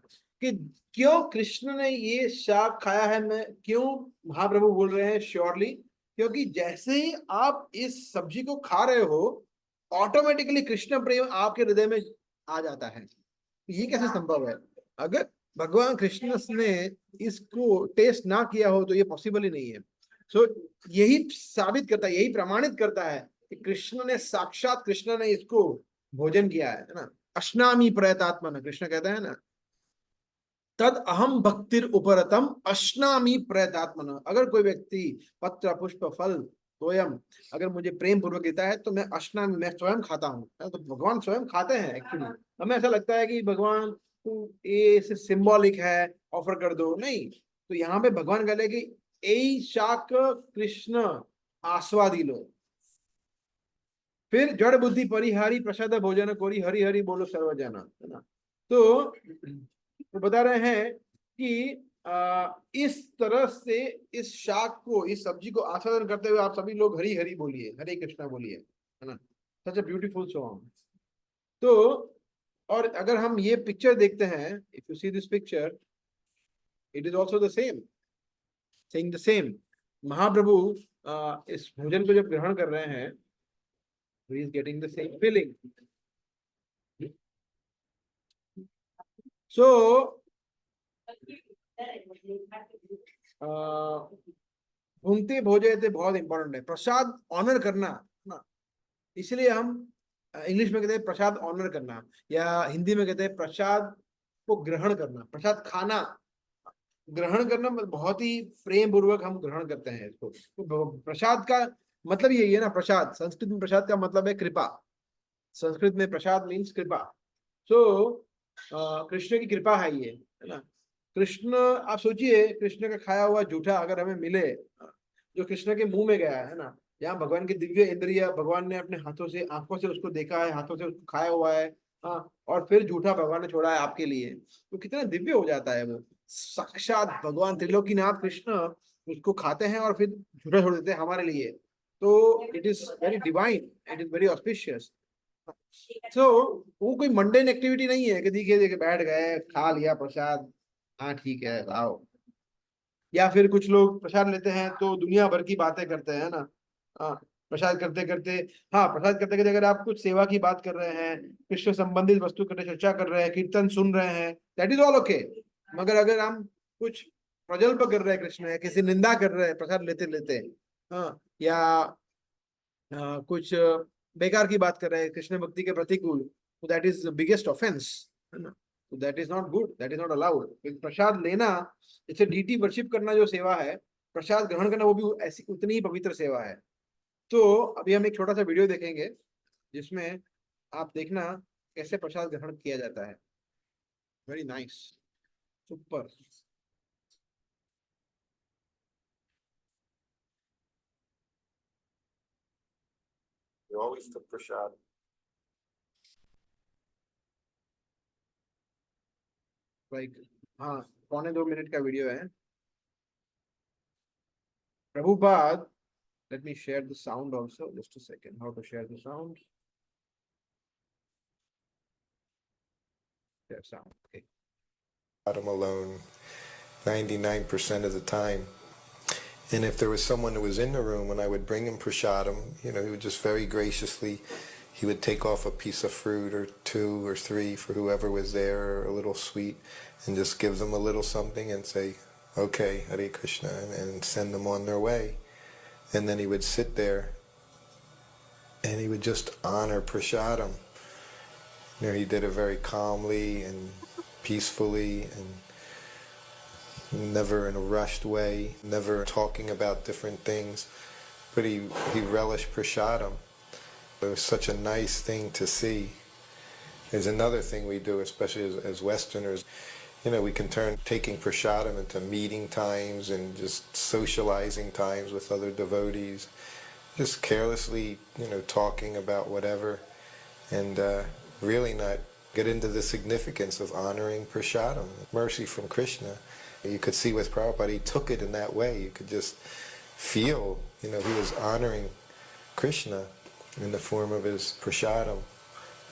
कि क्यों कृष्ण ने ये शाक खाया है। मैं क्यों महाप्रभु बोल रहे हैं श्योरली, क्योंकि जैसे ही आप इस सब्जी को खा रहे हो ऑटोमेटिकली कृष्ण प्रेम आपके हृदय में आ जाता है। ये कैसे संभव है? अगर भगवान कृष्ण ने इसको टेस्ट ना किया हो तो ये पॉसिबल ही नहीं है। सो यही साबित करता है, यही प्रमाणित करता है कि कृष्ण ने, साक्षात कृष्ण ने इसको भोजन किया है ना। अश्नामी प्रयतात्मन, कृष्ण कहता है ना, तद अहम भक्तिर उपरतम अश्नामी प्रयतात्मन। अगर कोई व्यक्ति पत्र पुष्प फल तोयम अगर मुझे प्रेम पूर्वक देता है तो मैं अश्नामी, मैं स्वयं खाता हूँ। तो भगवान स्वयं खाते हैं एक्चुअली। हमें ऐसा लगता है कि भगवान ये सिंबॉलिक है, ऑफर कर दो, नहीं। तो यहाँ पे भगवान कहते हैं कि ए शाक कृष्ण आस्वादी लो। फिर जड़ बुद्धि परिहारी प्रसाद भोजन कोरी हरि हरि बोलो सर्वजना, है ना। तो बता रहे हैं कि इस तरह से इस शाक को, इस सब्जी को आस्वादन करते हुए आप सभी लोग हरि हरि बोलिए, हरे कृष्णा बोलिए, है ना। Such a beautiful song. तो और अगर हम ये पिक्चर देखते हैं, if you see this picture, it is also the same, saying the same. Mahaprabhu इस भोजन को जब ग्रहण कर रहे हैं, he is getting the same feeling. So भुंगते भोजयते बहुत इंपॉर्टेंट है। प्रसाद ऑनर करना ना, इसलिए हम इंग्लिश में कहते हैं प्रसाद ऑनर करना, या हिंदी में कहते हैं प्रसाद वो ग्रहण करना, प्रसाद खाना, ग्रहण करना मतलब बहुत ही प्रेम पूर्वक हम ग्रहण करते हैं इसको। तो प्रसाद का मतलब यही है ना, प्रसाद, संस्कृत में प्रसाद का मतलब है कृपा। संस्कृत में प्रसाद मीन्स कृपा। सो कृष्ण की कृपा है ये, है ना। कृष्ण, आप सोचिए कृष्ण का खाया हुआ जूठा अगर हमें मिले, जो कृष्ण के मुंह में गया है ना, यहाँ भगवान की दिव्य इंद्रिय, भगवान ने अपने हाथों से, आंखों से उसको देखा है, हाथों से उसको खाया हुआ है, हाँ, और फिर जूठा भगवान ने छोड़ा है आपके लिए, तो कितना दिव्य हो जाता है वो। साक्षात भगवान त्रिलोकीनाथ कृष्ण उसको खाते हैं और फिर जूठा छोड़ देते हैं हमारे लिए। तो it is very divine, it is very auspicious. So वो कोई मंडेन एक्टिविटी नहीं है कि दिखे देखे बैठ गए, खा लिया प्रसाद, हाँ ठीक है आओ। या फिर कुछ लोग प्रसाद लेते हैं तो दुनिया भर की बातें करते हैं ना। हाँ, प्रसाद करते करते, हाँ, प्रसाद करते करते अगर आप कुछ सेवा की बात कर रहे हैं, कृष्ण संबंधित वस्तु करने चर्चा कर रहे हैं, कीर्तन सुन रहे हैं, दैट इज ऑल ओके। मगर अगर हम कुछ प्रजल्प कर रहे हैं, कृष्ण है किसी निंदा कर रहे हैं प्रसाद लेते लेते, हाँ, या कुछ बेकार की बात कर रहे हैं कृष्ण भक्ति के प्रतिकूल, तो दैट इज बिगेस्ट ऑफेंस, है ना। तो that is not good, that is not allowed. Prasad लेना, जैसे डीटी वर्शिप करना जो सेवा है, प्रसाद ग्रहण करना वो भी ऐसी उतनी ही पवित्र सेवा है। तो अभी हम एक छोटा सा वीडियो देखेंगे जिसमें आप देखना कैसे प्रसाद ग्रहण किया जाता है। Very nice, super. You always took prashad. Like, हाँ, 1.25 मिनट का वीडियो है। Prabhupada, let me share the sound also, just a second, how to share the sound. Share sound, okay. I'm alone 99% of the time. And if there was someone who was in the room, when I would bring him prasadam, he would just very graciously, he would take off a piece of fruit or 2 or 3 for whoever was there, or a little sweet, and just give them a little something and say, okay, Hare Krishna, and send them on their way. And then he would sit there and he would just honor prasadam. He did it very calmly and peacefully, and never in a rushed way, never talking about different things, but he relished prasadam. It was such a nice thing to see. There's another thing we do, especially as Westerners, we can turn taking prasadam into meeting times and just socializing times with other devotees, just carelessly, talking about whatever, and really not get into the significance of honoring prasadam, mercy from Krishna. You could see with Prabhupada, he took it in that way. You could just feel, he was honoring Krishna in the form of his prasadam.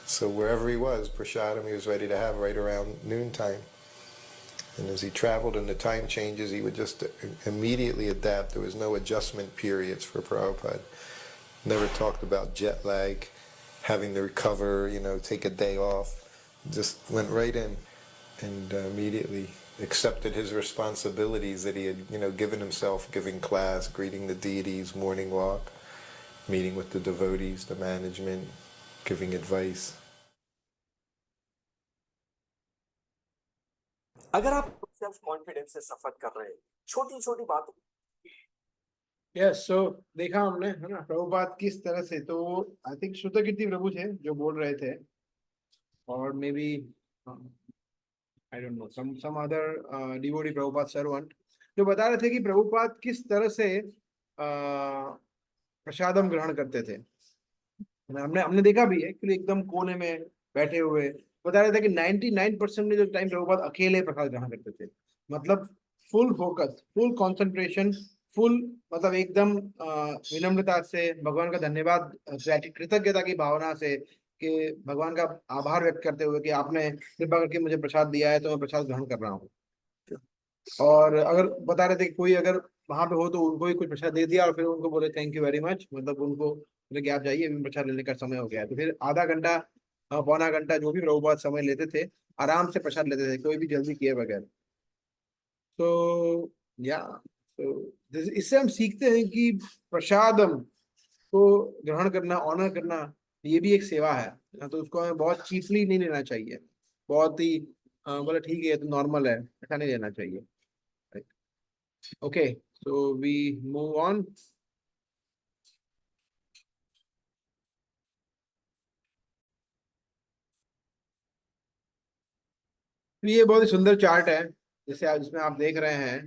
So wherever he was, prasadam he was ready to have right around noontime. And as he traveled and the time changes, he would just immediately adapt. There was no adjustment periods for Prabhupada. Never talked about jet lag, having to recover, take a day off. Just went right in and immediately accepted his responsibilities that he had, given himself, giving class, greeting the deities, morning walk, meeting with the devotees, the management, giving advice. अगर आप self confidence से सफर कर रहे हैं, छोटी छोटी बातों, yes, सो देखा हमने, है ना, प्रभुपाद किस तरह से, तो आई थिंक श्रुतकीर्ति प्रभु थे जो बोल रहे थे, और maybe I don't know some other devotee Prabhupada servant, जो बता रहे थे कि प्रभुपाद किस तरह से प्रसादम ग्रहण करते थे। हमने हमने देखा भी है कि एकदम कोने में बैठे हुए, बता रहे थे कि 99% में जो टाइम प्रभुपाद अकेले प्रसाद ग्रहण करते थे, मतलब full focus, full concentration, full, मतलब एकदम विनम्रता से, भगवान का धन्यवाद, कृतज्ञता की भावना से, कि भगवान का आभार व्यक्त करते हुए कि आपने कृपा करके मुझे प्रसाद दिया है तो मैं प्रसाद ग्रहण कर रहा हूँ। और अगर बता रहे थे कि कोई अगर वहां पे हो तो उनको ही कुछ प्रसाद दे दिया और फिर उनको बोले थैंक यू वेरी मच, मतलब उनको बोले कि आप जाइए, अभी प्रसाद लेने का समय हो गया है। तो फिर आधा घंटा, पौना घंटा, जो भी प्रभुपाद समय लेते थे, आराम से प्रसाद लेते थे, कोई भी जल्दी किए बगैर। तो या तो इससे हम सीखते हैं कि प्रसादम को ग्रहण करना, ऑनर करना, ये भी एक सेवा है, तो उसको हमें बहुत चीपली नहीं लेना चाहिए, बहुत ही बोला ठीक है ये तो नॉर्मल है, ऐसा नहीं लेना चाहिए। Okay, so we move on. तो ये बहुत ही सुंदर चार्ट है, जैसे जिसमें आप देख रहे हैं,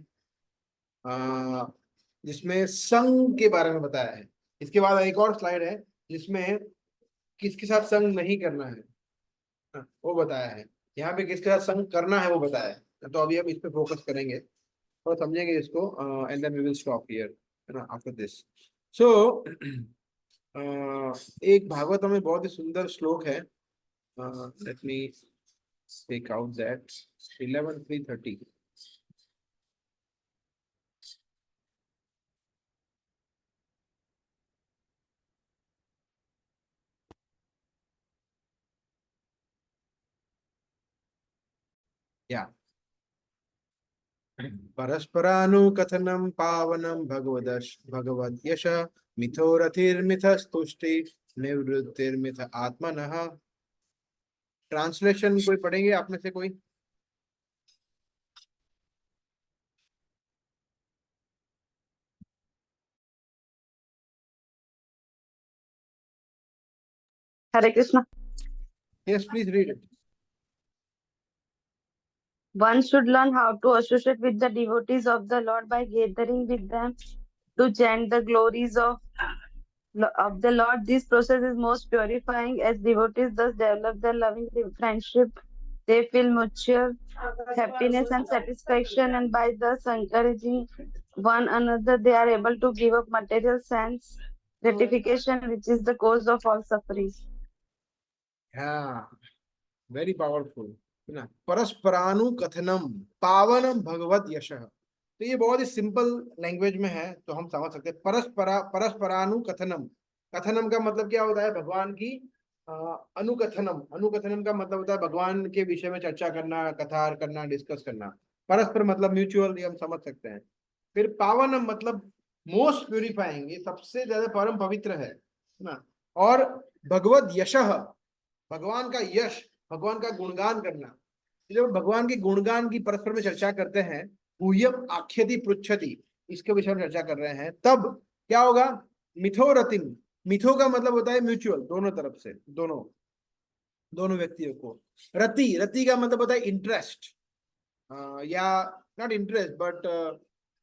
अ, जिसमें संघ के बारे में बताया है। इसके बाद एक और स्लाइड है जिसमें किसके साथ संघ नहीं करना है, वो बताया है। यहाँ पे किसके साथ संघ करना है वो बताया है। तो अभी हम इस पे फोकस करेंगे और समझेंगे इसको, and then we will stop here, है ना, आफ्टर दिस। सो एक भागवतम में बहुत ही सुंदर श्लोक है, let me take out that, 11:3:30। या परस्परानुकथनं पावनं भगवद यश, मिथो रतिर्मिथस्तुष्टि निवृत्तिर्मिथ आत्मनः। ट्रांसलेशन कोई पढ़ेंगे आप में से कोई? Hare Krishna. Yes please read it. One should learn how to associate with the devotees of the Lord by gathering with them to chant the glories of the Lord. This process is most purifying as devotees thus develop their loving friendship. They feel mutual happiness and satisfaction, and by thus encouraging one another, they are able to give up material sense gratification, which is the cause of all suffering. हाँ, very powerful, है ना। परस्परानुकथनम पावनम भगवत यशः, तो ये बहुत ही simple language में है तो हम समझ सकते हैं। परस्परानुकथनम, कथनम का मतलब क्या होता है? भगवान की अ, अनुकथनम, अनुकथनम का मतलब होता है भगवान के विषय में चर्चा करना, कथा करना, डिस्कस करना। परस्पर मतलब म्यूचुअल, ये हम समझ सकते हैं। फिर पावनम मतलब मोस्ट प्यूरिफाइंग, ये सबसे ज्यादा परम पवित्र है ना। और भगवत यशः, भगवान का यश, भगवान का गुणगान करना। जब भगवान के गुणगान की परस्पर में चर्चा करते हैं, गुह्यम आख्यति पृच्छति, इसके विषय में चर्चा कर रहे हैं, तब क्या होगा? मिथो रतिम, मिथो का मतलब होता है म्यूचुअल, दोनों तरफ से, दोनों दोनों व्यक्तियों को। रति, रति का मतलब होता है इंटरेस्ट, या नॉट इंटरेस्ट बट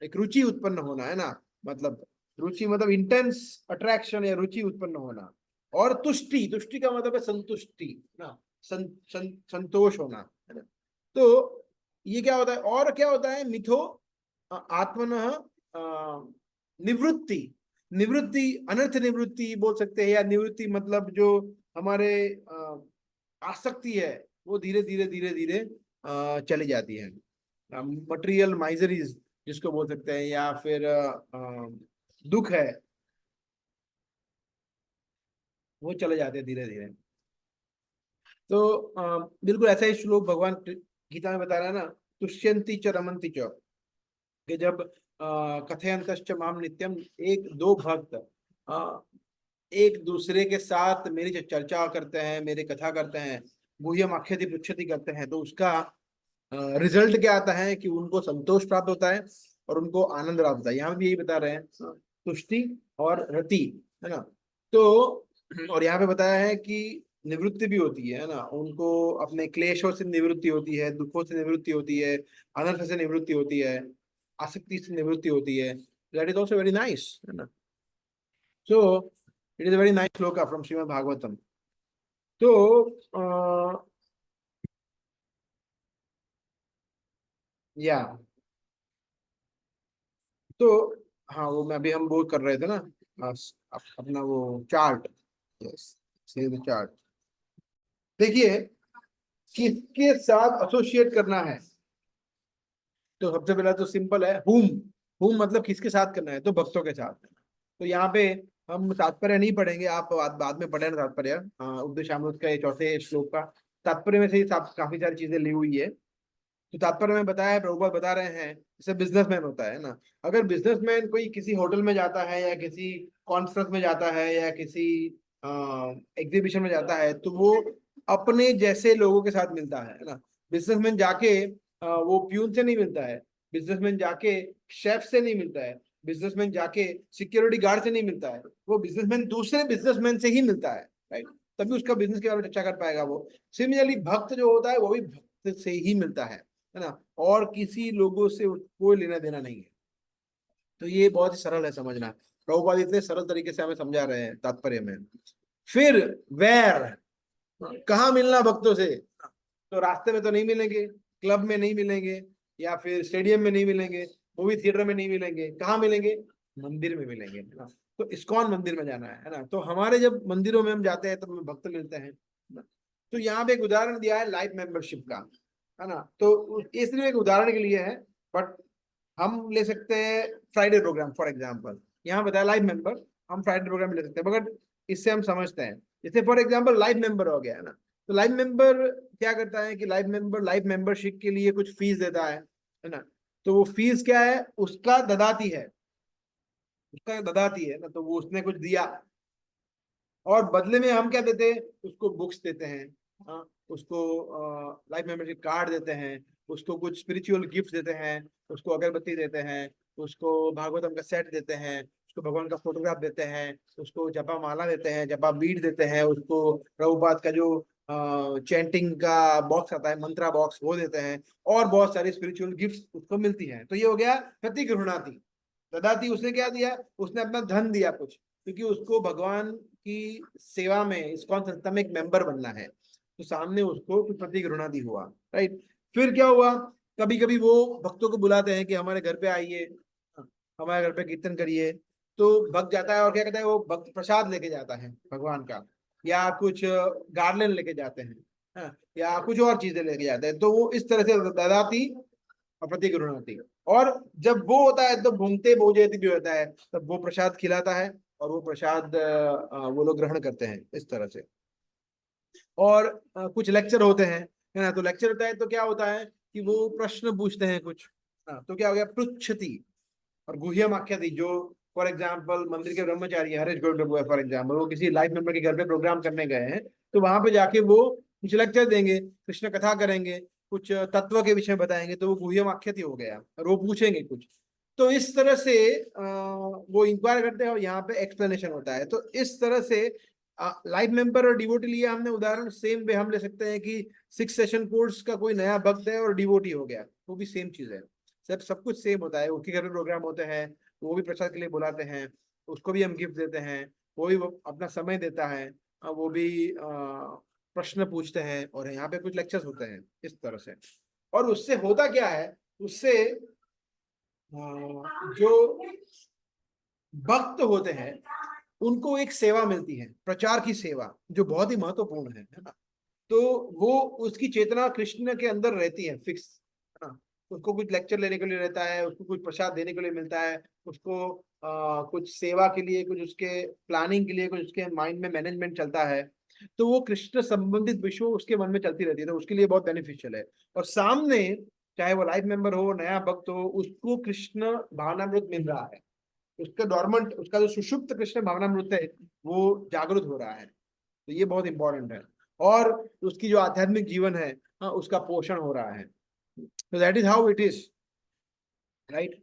एक रुचि उत्पन्न होना, है ना। मतलब रुचि मतलब इंटेंस अट्रैक्शन या रुचि उत्पन्न होना। और तुष्टि, तुष्टि का मतलब है संतुष्टि ना, संतोष होना, है ना। तो ये क्या होता है? और क्या होता है? मिथो आत्मनः निवृत्ति, निवृत्ति अनर्थ निवृत्ति बोल सकते हैं, या निवृत्ति मतलब जो हमारे आसक्ति है वो धीरे धीरे धीरे धीरे चली जाती है। मटेरियल माइजरीज जिसको बोल सकते हैं, या फिर दुख है, वो चले जाते हैं धीरे धीरे। तो बिल्कुल ऐसा ही श्लोक भगवान गीता में बता रहा है ना, तुष्यंती च रमंती च, कि जब कथयंतश्च माम नित्यम, एक दो भक्त एक दूसरे के साथ मेरी चर्चा करते हैं, मेरी कथा करते हैं, गुह्यम आख्यति पृच्छति करते हैं, तो उसका रिजल्ट क्या आता है कि उनको संतोष प्राप्त होता है और उनको आनंद प्राप्त होता है। यहाँ भी यही बता रहे हैं, तुष्टि और रति, है ना। तो और यहाँ पे बताया है कि निवृत्ति भी होती है ना, उनको अपने क्लेशों से निवृत्ति होती है, दुखों से निवृत्ति होती है, अनर्थ से निवृत्ति होती है, आसक्ति से निवृत्ति होती है। That is also very nice, है ना। So it is a very nice shloka from Shrimad Bhagavatam. तो या तो हाँ, वो मैं अभी हम वो कर रहे थे ना, अपना वो चार्ट, यस, चार्ट देखिए किसके साथ एसोसिएट करना है। तो सबसे पहला तो सिंपल है, हुम, हुम मतलब किसके साथ करना है, तो भक्तों के साथ। तो यहाँ पे हम तात्पर्य नहीं पढ़ेंगे, आप बाद में पढ़े ना तात्पर्य, उपदेशामृत का ये चौथे श्लोक का तात्पर्य में से ही काफी सारी चीजें ली हुई है। तो तात्पर्य में बताया है, प्रभुपाद बता रहे हैं, जैसे बिजनेसमैन होता है ना, अगर बिजनेसमैन कोई किसी होटल में जाता है या किसी कॉन्फ्रेंस में जाता है या किसी एग्जीबिशन में जाता है, तो वो अपने जैसे लोगों के साथ मिलता है ना। बिजनेसमैन जाके वो प्यून से नहीं मिलता है, बिजनेसमैन जाके शेफ से नहीं मिलता है, बिजनेसमैन जाके सिक्योरिटी गार्ड से नहीं मिलता है, वो बिजनेसमैन दूसरे बिजनेसमैन से ही मिलता है, राइट? तभी उसका बिजनेस के बारे में चर्चा कर पाएगा वो। सिमिलरली भक्त जो होता है वो भी भक्त से ही मिलता है ना, और किसी लोगों से कोई लेना देना नहीं है। तो ये बहुत ही सरल है समझना, प्रभुपाद इतने सरल तरीके से हमें समझा रहे हैं तात्पर्य में। फिर वेर, कहाँ मिलना भक्तों से? तो रास्ते में तो नहीं मिलेंगे, क्लब में नहीं मिलेंगे, या फिर स्टेडियम में नहीं मिलेंगे, मूवी थिएटर में नहीं मिलेंगे, कहाँ मिलेंगे? मंदिर में मिलेंगे, है ना? तो इस्कॉन मंदिर में जाना है ना? तो हमारे जब मंदिरों में हम जाते हैं तो हमें भक्त मिलते हैं ना? तो यहाँ पे एक उदाहरण दिया है लाइफ मेंबरशिप का, है ना? तो इसलिए एक उदाहरण के लिए है, बट हम ले सकते हैं फ्राइडे प्रोग्राम फॉर एग्जाम्पल। यहाँ बताया लाइफ मेंबर, हम फ्राइडे प्रोग्राम ले सकते हैं, मगर इससे हम समझते हैं, जैसे फॉर एग्जाम्पल लाइफ मेंबर हो गया, है ना? तो लाइफ मेंबर क्या करता है कि लाइफ मेंबर लाइफ मेंबरशिप के लिए कुछ फीस देता है ना? तो वो फीस क्या है? उसका ददाती है, उसका ददाती है ना, तो वो उसने कुछ दिया, और बदले में हम क्या देते हैं? उसको बुक्स देते हैं, हाँ, उसको लाइफ मेंबरशिप कार्ड देते हैं, उसको कुछ स्पिरिचुअल गिफ्ट देते हैं, उसको अगरबत्ती देते हैं, उसको भागवतम का सेट देते हैं, उसको भगवान का फोटोग्राफ देते हैं, उसको जपा माला देते हैं, जपा बीट देते हैं, उसको प्रभुपाद का जो चैंटिंग का बॉक्स आता है, मंत्रा बॉक्स, वो देते हैं, और बहुत सारी स्पिरिचुअल गिफ्ट्स उसको मिलती हैं। तो ये हो गया प्रतिगृहणाति। ददाती उसने क्या दिया? उसने अपना धन दिया कुछ, क्योंकि उसको भगवान की सेवा में इस्कॉन संस्था में एक मेंबर बनना है, तो सामने उसको कुछ प्रतिगृहणाति हुआ, राइट? फिर क्या हुआ? कभी कभी वो भक्तों को बुलाते हैं कि हमारे घर पे आइए, हमारे घर पे कीर्तन करिए, तो भक्त जाता है और क्या कहता है? वो भक्त प्रसाद लेके जाता है भगवान का, या कुछ गार्लन लेके जाते हैं, हाँ, या कुछ और चीजें लेके जाते हैं। तो वो इस तरह से ददाती और प्रतिगृहणाति। और जब वो होता है तो भुंगते भोजयति भी होता है, तब वो प्रसाद खिलाता है और वो प्रसाद वो लोग ग्रहण करते हैं, इस तरह से। और कुछ लेक्चर होते हैं, है ना? तो लेक्चर होता है तो क्या होता है कि वो प्रश्न पूछते हैं कुछ, हाँ, तो क्या हो गया? पृच्छति और गुह्यम आख्याति। जो फॉर एग्जाम्पल मंदिर के ब्रह्मचारी हरीश गौड़ प्रभु है फॉर एग्जाम्पल, वो किसी लाइफ मेंबर के घर पे प्रोग्राम करने गए हैं, तो वहां पे जाके वो कुछ लेक्चर देंगे, कृष्ण कथा करेंगे, कुछ तत्व के विषय बताएंगे, तो वो गुह्यम आख्याति हो गया, और वो पूछेंगे कुछ। तो इस तरह से वो इंक्वायर करते हैं और यहाँ पे एक्सप्लेनेशन होता है। तो इस तरह से लाइफ मेंबर और डिवोटी लिया हमने उदाहरण, सेम वे हम ले सकते हैं कि 6 सेशन कोर्स का कोई नया भक्त है और डिवोटी हो गया, वो भी सेम चीज है, सब कुछ सेम होता है। उसके घर में प्रोग्राम होते हैं, वो भी प्रसाद के लिए बुलाते हैं, उसको भी हम गिफ्ट देते हैं, वो भी अपना समय देता है, वो भी प्रश्न पूछते हैं, और यहाँ पे कुछ लेक्चर्स होते हैं, इस तरह से। और उससे होता क्या है? उससे जो भक्त होते हैं उनको एक सेवा मिलती है, प्रचार की सेवा, जो बहुत ही महत्वपूर्ण है ना? तो वो उसकी चेतना कृष्ण के अंदर रहती है फिक्स, है ना? उसको कुछ लेक्चर लेने के लिए रहता है, उसको कुछ प्रसाद देने के लिए मिलता है, उसको कुछ सेवा के लिए, कुछ उसके प्लानिंग के लिए, कुछ उसके माइंड में मैनेजमेंट चलता है, तो वो कृष्ण संबंधित विषय उसके मन में चलती रहती है, तो उसके लिए बहुत बेनिफिशियल है। और सामने चाहे वो लाइफ मेंबर हो, नया भक्त हो, उसको कृष्ण भावनामृत मिल रहा है, उसका डॉर्मेंट, उसका जो सुषुप्त कृष्ण भावनामृत है वो जागृत हो रहा है, तो ये बहुत इंपॉर्टेंट है। और उसकी जो आध्यात्मिक जीवन है, हाँ, उसका पोषण हो रहा है। तो that is how it is, right?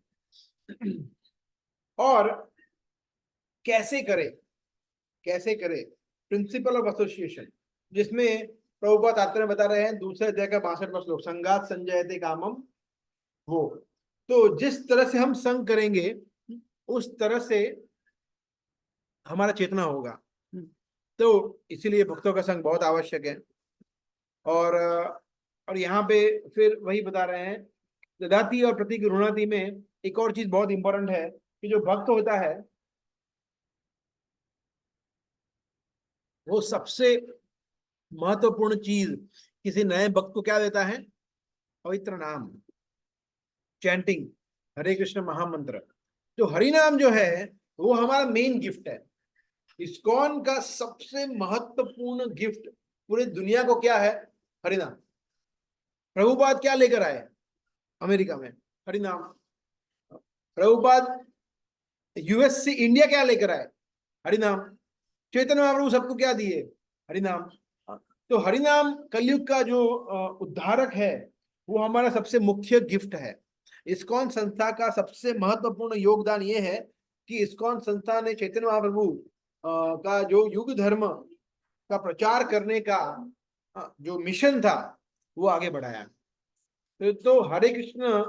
और कैसे करे, कैसे करे? प्रिंसिपल ऑफ एसोसिएशन, जिसमें प्रभुपाद तात्पर्य बता रहे हैं दूसरे अध्याय का 62वां श्लोक, संगात संजयते कामम वो। तो जिस तरह से हम संग करेंगे उस तरह से हमारा चेतना होगा, तो इसीलिए भक्तों का संग बहुत आवश्यक है। और यहाँ पे फिर वही बता रहे हैं, ददाती और प्रतिगृहणाति में एक और चीज बहुत इंपॉर्टेंट है कि जो भक्त होता है वो सबसे महत्वपूर्ण चीज किसी नए भक्त को क्या देता है? पवित्र नाम, चैंटिंग, हरे कृष्ण महामंत्र। तो हरि नाम जो है वो हमारा मेन गिफ्ट है। इस्कॉन का सबसे महत्वपूर्ण गिफ्ट पूरी दुनिया को क्या है? हरिनाम। प्रभुपाद क्या लेकर आए अमेरिका में? हरिनाम। प्रभुपाद यूएस से इंडिया क्या लेकर आए? हरिनाम। चैतन्य महाप्रभु सबको क्या दिए? हरिनाम। तो हरिनाम कलयुग का जो उद्धारक है, वो हमारा सबसे मुख्य गिफ्ट है। इस्कॉन संस्था का सबसे महत्वपूर्ण योगदान ये है कि इस्कॉन संस्था ने चैतन्य महाप्रभु का जो युग धर्म का प्रचार करने का जो मिशन था वो आगे बढ़ाया। तो हरे कृष्ण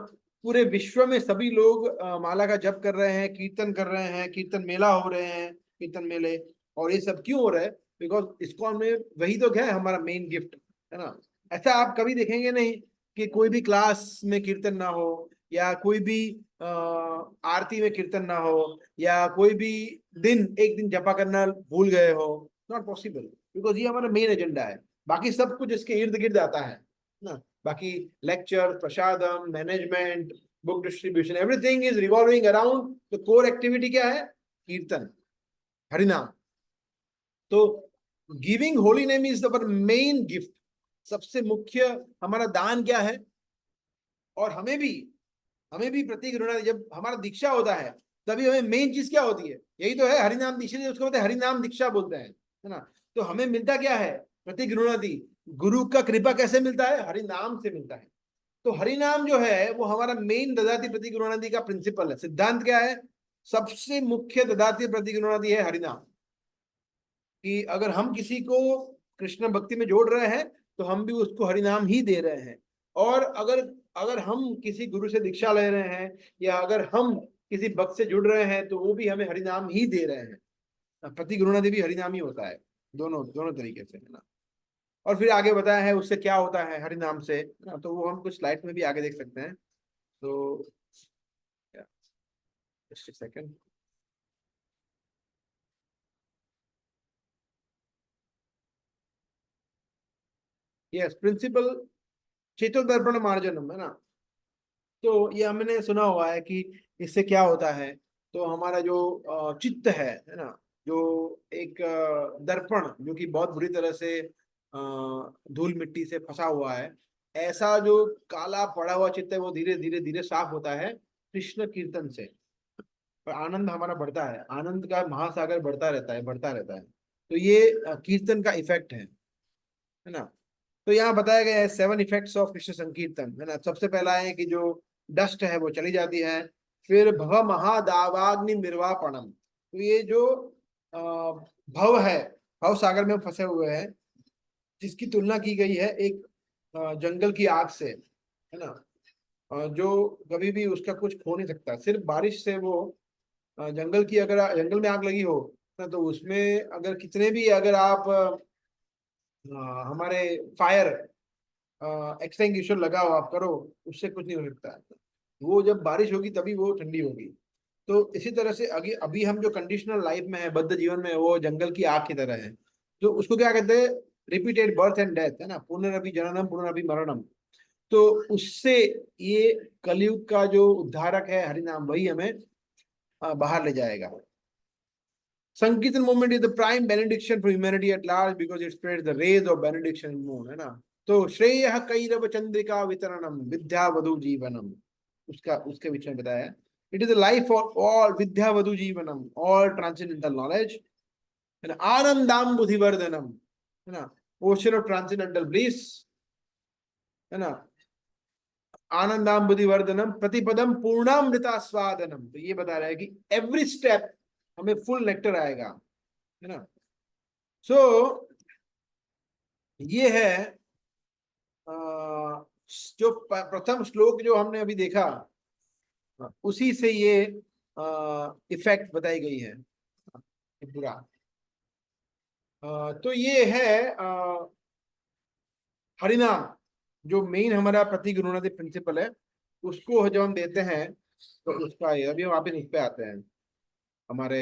पूरे विश्व में सभी लोग माला का जप कर रहे हैं, कीर्तन कर रहे हैं, कीर्तन मेला हो रहे हैं, कीर्तन मेले। और ये सब क्यों हो रहा है? बिकॉज इस्कॉन में वही तो है हमारा मेन गिफ्ट, है ना। ऐसा आप कभी देखेंगे नहीं कि कोई भी क्लास में कीर्तन ना हो, या कोई भी आरती में कीर्तन ना हो, या कोई भी एक दिन जपा करना भूल गए हो। नॉट पॉसिबल, बिकॉज ये हमारा मेन एजेंडा है। बाकी सब कुछ इसके इर्द गिर्द आता है ना। बाकी lecture, prasadam, management, book distribution, everything is revolving around the core activity. क्या है? कीर्तन, हरिनाम। तो giving holy name is our main gift. सबसे मुख्य हमारा दान क्या है? और हमें भी प्रतीक ऋण, जब हमारा दीक्षा होता है तभी हमें मेन चीज क्या होती है? यही तो है हरिनाम दीक्षा, उसको बोलते हैं हरिनाम दीक्षा बोलते हैं, है ना। तो हमें मिलता क्या है? प्रतीक ऋणादि। गुरु का कृपा कैसे मिलता है? हरिनाम से मिलता है। तो हरिनाम जो है वो हमारा मेन ददाती प्रतीक ऋणादि का प्रिंसिपल है। सिद्धांत क्या है? सबसे मुख्य ददाती प्रतीक ऋणादि है हरिनाम। कि अगर हम किसी को कृष्ण भक्ति में जोड़ रहे हैं तो हम भी उसको हरिनाम ही दे रहे हैं। और अगर हम किसी गुरु से दीक्षा ले रहे हैं, या अगर हम किसी भक्त से जुड़ रहे हैं, तो वो भी हमें हरिनाम ही दे रहे हैं। प्रतीक ऋणादि भी हरिनाम ही होता है, दोनों दोनों तरीके से, है ना। और फिर आगे बताया है उससे क्या होता है हरिनाम से, है ना। तो वो हम कुछ स्लाइड में भी आगे देख सकते हैं। तो just a second. Yes, principle चेतो दर्पण मार्जनम, है ना। तो ये हमने सुना हुआ है कि इससे क्या होता है। तो हमारा जो चित्त है ना, जो एक दर्पण जो कि बहुत बुरी तरह से धूल मिट्टी से फंसा हुआ है, ऐसा जो काला पड़ा हुआ चित्त है वो धीरे धीरे धीरे साफ होता है कृष्ण कीर्तन से। और आनंद हमारा बढ़ता है, आनंद का महासागर बढ़ता रहता है, बढ़ता रहता है। तो ये कीर्तन का इफेक्ट है ना। तो यहाँ बताया गया है 7 इफेक्ट्स ऑफ कृष्ण संकीर्तन, है ना। सबसे पहला है कि जो डस्ट है वो चली जाती है। फिर भव महादावाग्नि निर्वापणम। तो ये जो भव है, भव सागर में फंसे हुए हैं, जिसकी तुलना की गई है एक जंगल की आग से, है ना। जो कभी भी उसका कुछ खो नहीं सकता। सिर्फ बारिश से वो जंगल में आग लगी हो ना, तो उसमें अगर कितने भी अगर आप हमारे फायर एक्सटिंग्विशर लगाओ, आप करो, उससे कुछ नहीं हो सकता। वो जब बारिश होगी तभी वो ठंडी होगी। तो इसी तरह से अभी अभी हम जो कंडीशनल लाइफ में है, बद्ध जीवन में, वो जंगल की आग की तरह है। तो उसको क्या कहते हैं? रिपीटेड बर्थ एंड डेथ, है ना। पुनरअपि जननम पुनरअपि मरणम। तो उससे ये कलयुग का जो उद्धारक है हरिनाम, वही हमें बाहर ले जाएगा। Sankirtan movement is the prime benediction for humanity at large because it spreads the rays of benediction moon, है ना। तो श्रेयः कैरव चंद्रिका वितरणम विद्या वधु जीवनम, उसके विषय में बताया। It is the life for all विद्या वधु जीवनम, ऑल ट्रांसेंडेंटल नॉलेज, है ना। आनंदाम बुद्धिवर्धनम, है ना, ओशन ऑफ ट्रांसेंडेंटल ब्लिस, है ना। आनंदाम बुद्धिवर्धनम प्रतिपदम पूर्णामृतास्वादनम। तो ये बता रहा है कि एवरी स्टेप हमें फुल नेक्टर आएगा, है ना। सो ये है जो प्रथम श्लोक जो हमने अभी देखा, उसी से ये इफेक्ट बताई गई है पूरा। तो ये है हरिनाम, जो मेन हमारा प्रतीक ऋणादि प्रिंसिपल है। उसको जब हम देते हैं तो उसका अभी हम वापिस उस पे आते हैं हमारे।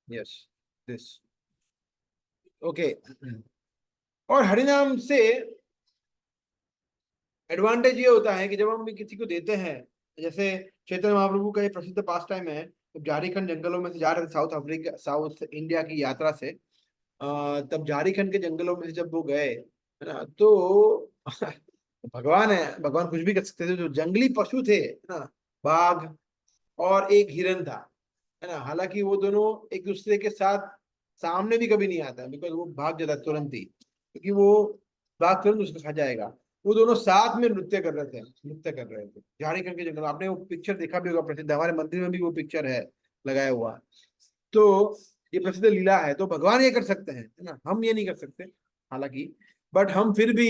Yes, this okay. और हरिनाम से एडवांटेज ये होता है कि जब हम किसी को देते हैं, जैसे चैतन्य महाप्रभु का ये प्रसिद्ध पास टाइम है, जब झारखंड जंगलों में से जा रहे थे साउथ इंडिया की यात्रा से, तब झारखंड के जंगलों में से जब वो गए, है ना, तो भगवान है, भगवान कुछ भी कर सकते थे। जो जंगली पशु थे ना, बाघ और एक हिरन था, है ना। हालांकि वो दोनों एक दूसरे के साथ सामने भी कभी नहीं आता, बिकॉज वो भाग जाता तुरंत ही। क्योंकि वो बात तुरंत उसको खा जाएगा। वो दोनों साथ में नृत्य कर रहे थे, झारखंड के जंगल। आपने वो पिक्चर देखा भी होगा, प्रसिद्ध, हमारे मंदिर में भी वो पिक्चर है लगाया हुआ। तो ये प्रसिद्ध लीला है, तो भगवान ये कर सकते हैं, है ना, हम ये नहीं कर सकते हालांकि। बट हम फिर भी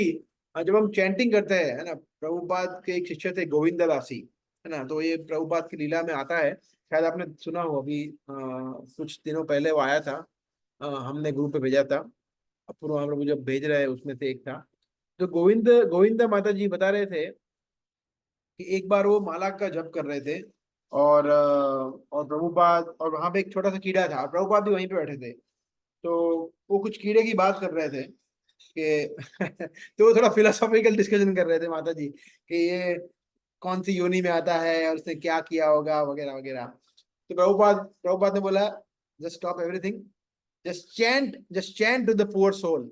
जब हम चैंटिंग करते हैं, है ना, प्रभुपाद के एक शिष्य थे गोविंद दासी, है ना, तो ये प्रभुपाद की लीला में आता है, शायद आपने सुना हो। अभी कुछ दिनों पहले वो आया था, हमने ग्रुप पे भेजा था, पूर्व प्रभु जब भेज रहे हैं उसमें से एक था। तो गोविंद माता जी बता रहे थे कि एक बार वो माला का जप कर रहे थे, और प्रभुपाद, और वहां पे एक छोटा सा कीड़ा था, प्रभुपाद भी वहीं पे बैठे थे। तो वो कुछ कीड़े की बात कर रहे थे कि तो वो थोड़ा फिलोसॉफिकल डिस्कशन कर रहे थे माता जी कि ये कौन सी योनि में आता है और उसने क्या किया होगा वगैरह वगैरह। तो प्रभुपाद ने बोला, just stop everything, just chant to the poor soul.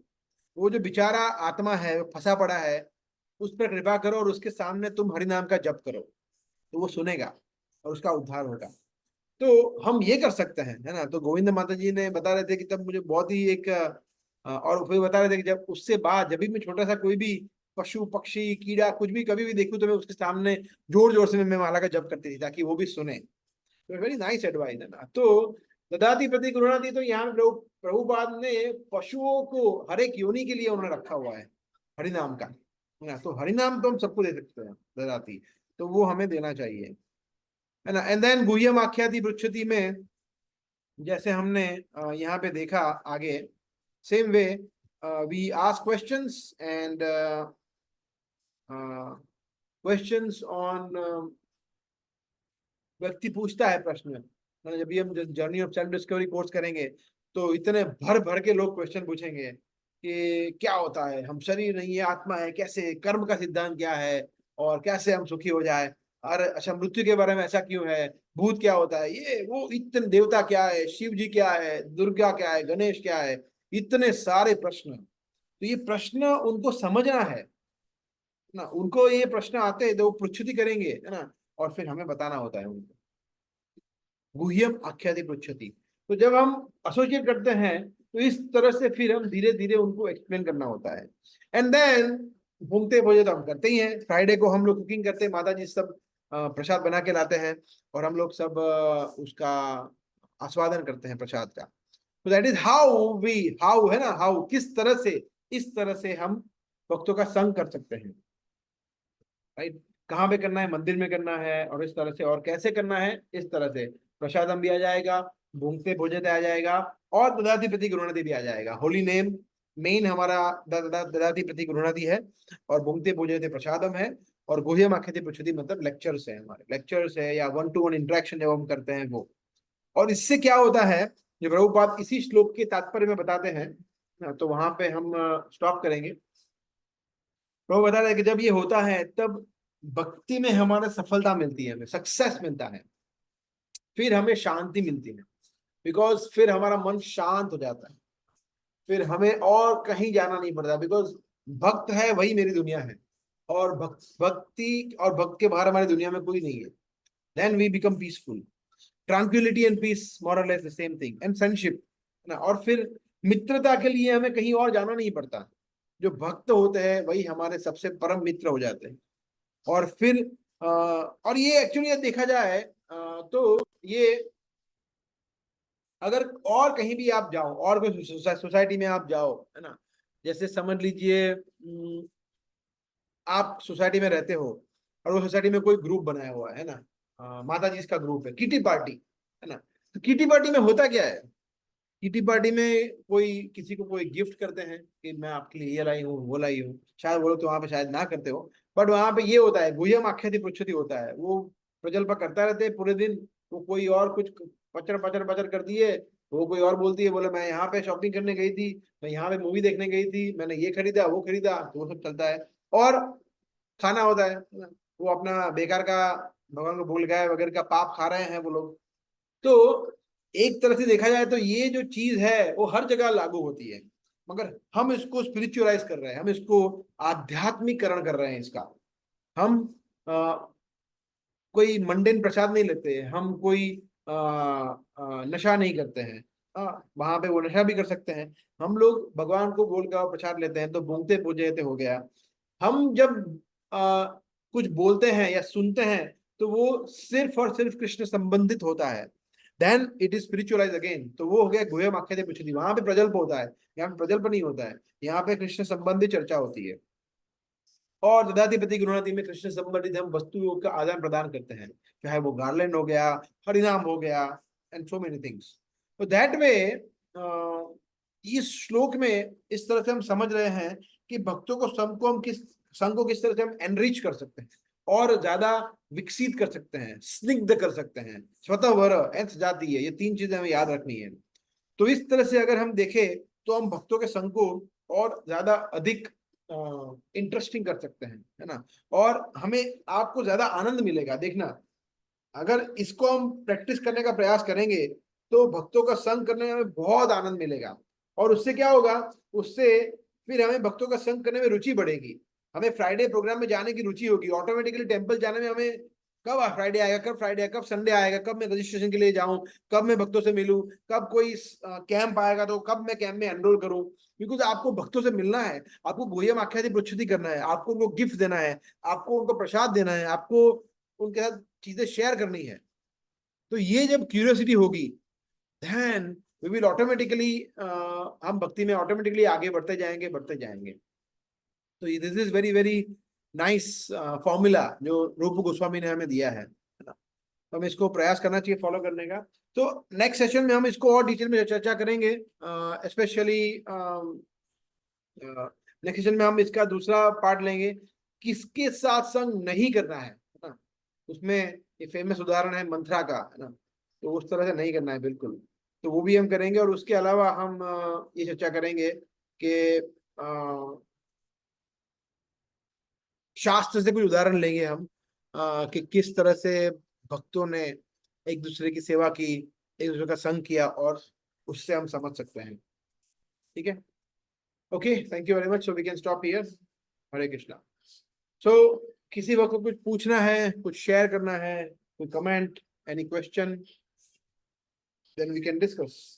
वो जो बेचारा आत्मा है, वो फंसा पड़ा है, उस पर कृपा करो और उसके सामने तुम हरि नाम का जप करो, तो वो सुनेगा और उसका उद्धार होगा। तो हम ये कर सकते हैं, है ना। तो गोविंद माता जी ने बता रहे थे कि तब मुझे बहुत ही एक और फिर बता रहे थे कि जब उससे बाद जब भी मैं छोटा सा कोई भी पशु पक्षी कीड़ा कुछ भी कभी भी देखूं, तो मैं उसके सामने जोर जोर से मैं माला का जप करती थी ताकि वो भी सुने। तो वेरी नाइस एडवाइस, है ना। तो ददाति प्रति गृह्णाति, तो यहाँ पे प्रभुपाद ने पशुओं को हर एक योनि के लिए उन्होंने रखा हुआ है हरि नाम का, है ना। तो हरि नाम तो हम सबको दे सकते हैं, ददाति, तो वो हमें देना चाहिए, है ना। एंड देन गुह्यम आख्याति पृच्छति में जैसे हमने यहाँ पे देखा आगे, same way we ask questions and questions on, व्यक्ति पूछता है प्रश्न, मतलब जब भी हम journey of self discovery course करेंगे तो इतने भर भर के लोग क्वेश्चन पूछेंगे कि क्या होता है, हम शरीर नहीं है, आत्मा है, कैसे, कर्म का सिद्धांत क्या है, और कैसे हम सुखी हो जाए, और अच्छा मृत्यु के बारे में ऐसा क्यों है, भूत क्या होता है, ये वो, इतने देवता क्या है, शिव जी क्या है, दुर्गा क्या है, गणेश क्या है, इतने सारे प्रश्न। तो ये प्रश्न उनको समझना है ना, उनको ये प्रश्न आते हैं तो वो पृच्छति करेंगे, है ना, और फिर हमें बताना होता है उनको। गुह्यम आख्याति पृच्छति, तो जब हम एसोसिएट करते हैं तो इस तरह से फिर हम धीरे धीरे उनको एक्सप्लेन करना होता है। एंड देन भूंगते भोजे तो हम करते ही हैं, फ्राइडे को हम लोग कुकिंग करते हैं, माता जी सब प्रसाद बना के लाते हैं और हम लोग सब उसका आस्वादन करते हैं प्रसाद का। तो दैट इज हाउ, है ना, हाउ, किस तरह से, इस तरह से हम भक्तों का संग कर सकते हैं, राइट। कहाँ पे करना है, मंदिर में करना है, और इस तरह से, और कैसे करना है, इस तरह से प्रसादम भी आ जाएगा, भूंगते भोजते आ जाएगा, और ददाति प्रति गृह्णाति भी आ जाएगा। होली नेम मेन हमारा ददाति प्रति गृह्णाति है, और भूंगते भोजते प्रसादम है, और गुह्यम आख्याति पृच्छति मतलब लेक्चर्स है, हमारे लेक्चर्स है या 1-to-1 इंटरेक्शन जब हम करते हैं वो। और इससे क्या होता है, जो प्रभुपाद इसी श्लोक के तात्पर्य में बताते हैं, तो वहां पे हम स्टॉप करेंगे। प्रभु बता रहे हैं कि जब ये होता है तब भक्ति में हमारा सफलता मिलती है, हमें सक्सेस मिलता है, फिर हमें शांति मिलती है, बिकॉज फिर हमारा मन शांत हो जाता है, फिर हमें और कहीं जाना नहीं पड़ता, बिकॉज भक्त है वही मेरी दुनिया है, और भक्ति और भक्त के बाहर हमारी दुनिया में कोई नहीं है। Then we become peaceful, tranquillity and peace more और less the same thing, and friendship ना, और फिर मित्रता के लिए हमें कहीं और जाना नहीं पड़ता, जो भक्त होते हैं वही हमारे सबसे परम मित्र हो जाते हैं। और फिर और ये एक्चुअली देखा जाए तो ये अगर और कहीं भी आप जाओ, और कोई सोसाइटी में आप जाओ, है ना, जैसे समझ लीजिए आप सोसाइटी में रहते हो और वो सोसाइटी में कोई ग्रुप बनाया हुआ है ना, माता जी इसका ग्रुप है, किटी पार्टी, है ना। तो किटी पार्टी में होता क्या है, किटी पार्टी में कोई किसी को कोई गिफ्ट करते हैं कि मैं आपके लिए ये लाई हूँ वो लाई हूँ, शायद बोलो तो वहां पे शायद ना करते हो, बट वहां पे ये होता है, गुह्यम आख्याति पृच्छति होता है, वो प्रजल्प करता रहते हैं पूरे दिन। वो कोई और कुछ पचर पचर पचर करती है, वो कोई और बोलती है, बोले मैं यहाँ पे शॉपिंग करने गई थी, मैं यहाँ पे मूवी देखने गई थी, मैंने ये खरीदा वो खरीदा, तो वो सब चलता है। और खाना होता है ना, वो अपना बेकार का, भगवान को भूल गए वगैरह का पाप खा रहे हैं वो लोग। तो एक तरह से देखा जाए तो ये जो चीज है वो हर जगह लागू होती है, मगर हम इसको स्पिरिचुअलाइज कर रहे हैं, हम इसको आध्यात्मिकरण कर रहे हैं इसका। हम कोई मंडेन प्रसाद नहीं लेते, हम कोई नशा नहीं करते हैं, वहां पे वो नशा भी कर सकते हैं। हम लोग भगवान को बोल कर प्रसाद लेते हैं तो भूंगते पूजते हो गया। हम जब कुछ बोलते हैं या सुनते हैं तो वो सिर्फ और सिर्फ कृष्ण संबंधित होता है, then it is spiritualise again, तो वो हो गया गुह्यम आख्याति पृच्छति। वहां पे प्रजल्प होता है, यहाँ पे प्रजल्प नहीं होता है, यहाँ पे कृष्ण संबंधित चर्चा होती है। और ददाति प्रति गृह्णाति में कृष्ण संबंधित हम वस्तुओं का आदान प्रदान करते हैं, चाहे वो गार्लैंड हो गया, हरिनाम हो गया, एंड सो मेनी थिंग्स। तो दैट वे इस श्लोक में इस तरह से हम समझ रहे हैं कि भक्तों को संघ को किस तरह से हम एनरिच कर सकते हैं और ज्यादा विकसित कर सकते हैं, स्निग्ध कर सकते हैं। स्वतः वर एंड सजाती है, ये तीन चीजें हमें याद रखनी है। तो इस तरह से अगर हम देखें तो हम भक्तों के संघ को और ज्यादा अधिक इंटरेस्टिंग कर सकते हैं, है ना। और हमें आपको ज्यादा आनंद मिलेगा। देखना, अगर इसको हम प्रैक्टिस करने का प्रयास करेंगे तो भक्तों का संग करने में हमें बहुत आनंद मिलेगा। और उससे क्या होगा, उससे फिर हमें भक्तों का संग करने में रुचि बढ़ेगी। हमें फ्राइडे प्रोग्राम में जाने की रुचि होगी, ऑटोमेटिकली टेंपल जाने में हमें कब फ्राइडे आएगा, कब फ्राइडे आएगा, कब संडे आएगा, कब मैं रजिस्ट्रेशन के लिए जाऊं, कब मैं भक्तों से मिलूं, कब कोई कैंप आएगा तो कब मैं कैंप में एनरोल करूं। बिकॉज आपको भक्तों से मिलना है, आपको गुह्यम आख्याति पृच्छति करना है, आपको उनको गिफ्ट देना है, आपको उनको प्रसाद देना है, आपको उनके साथ चीजें शेयर करनी है। तो ये जब क्यूरियोसिटी होगी then we will automatically हम भक्ति में ऑटोमेटिकली आगे बढ़ते जाएंगे। तो this is very very nice formula जो रूप गोस्वामी ने हमें दिया है ना। तो हमें इसको प्रयास करना चाहिए फॉलो करने का। तो नेक्स्ट सेशन में हम इसको और डिटेल में चर्चा करेंगे, स्पेशली नेक्स्ट सेशन में हम इसका दूसरा पार्ट लेंगे, किसके साथ संग नहीं करना है ना। उसमें ये फेमस उदाहरण है मंथरा का, है ना, तो उस तरह से नहीं करना है बिल्कुल। तो वो भी हम करेंगे। और उसके अलावा हम ये चर्चा करेंगे कि शास्त्र से कुछ उदाहरण लेंगे हम, कि किस तरह से भक्तों ने एक दूसरे की सेवा की, एक दूसरे का संग किया, और उससे हम समझ सकते हैं। ठीक है, okay, thank you very much. So we can stop here. Hare Krishna. So किसी वक्त को कुछ पूछना है, कुछ शेयर करना है, कोई comment, any question, then we can discuss.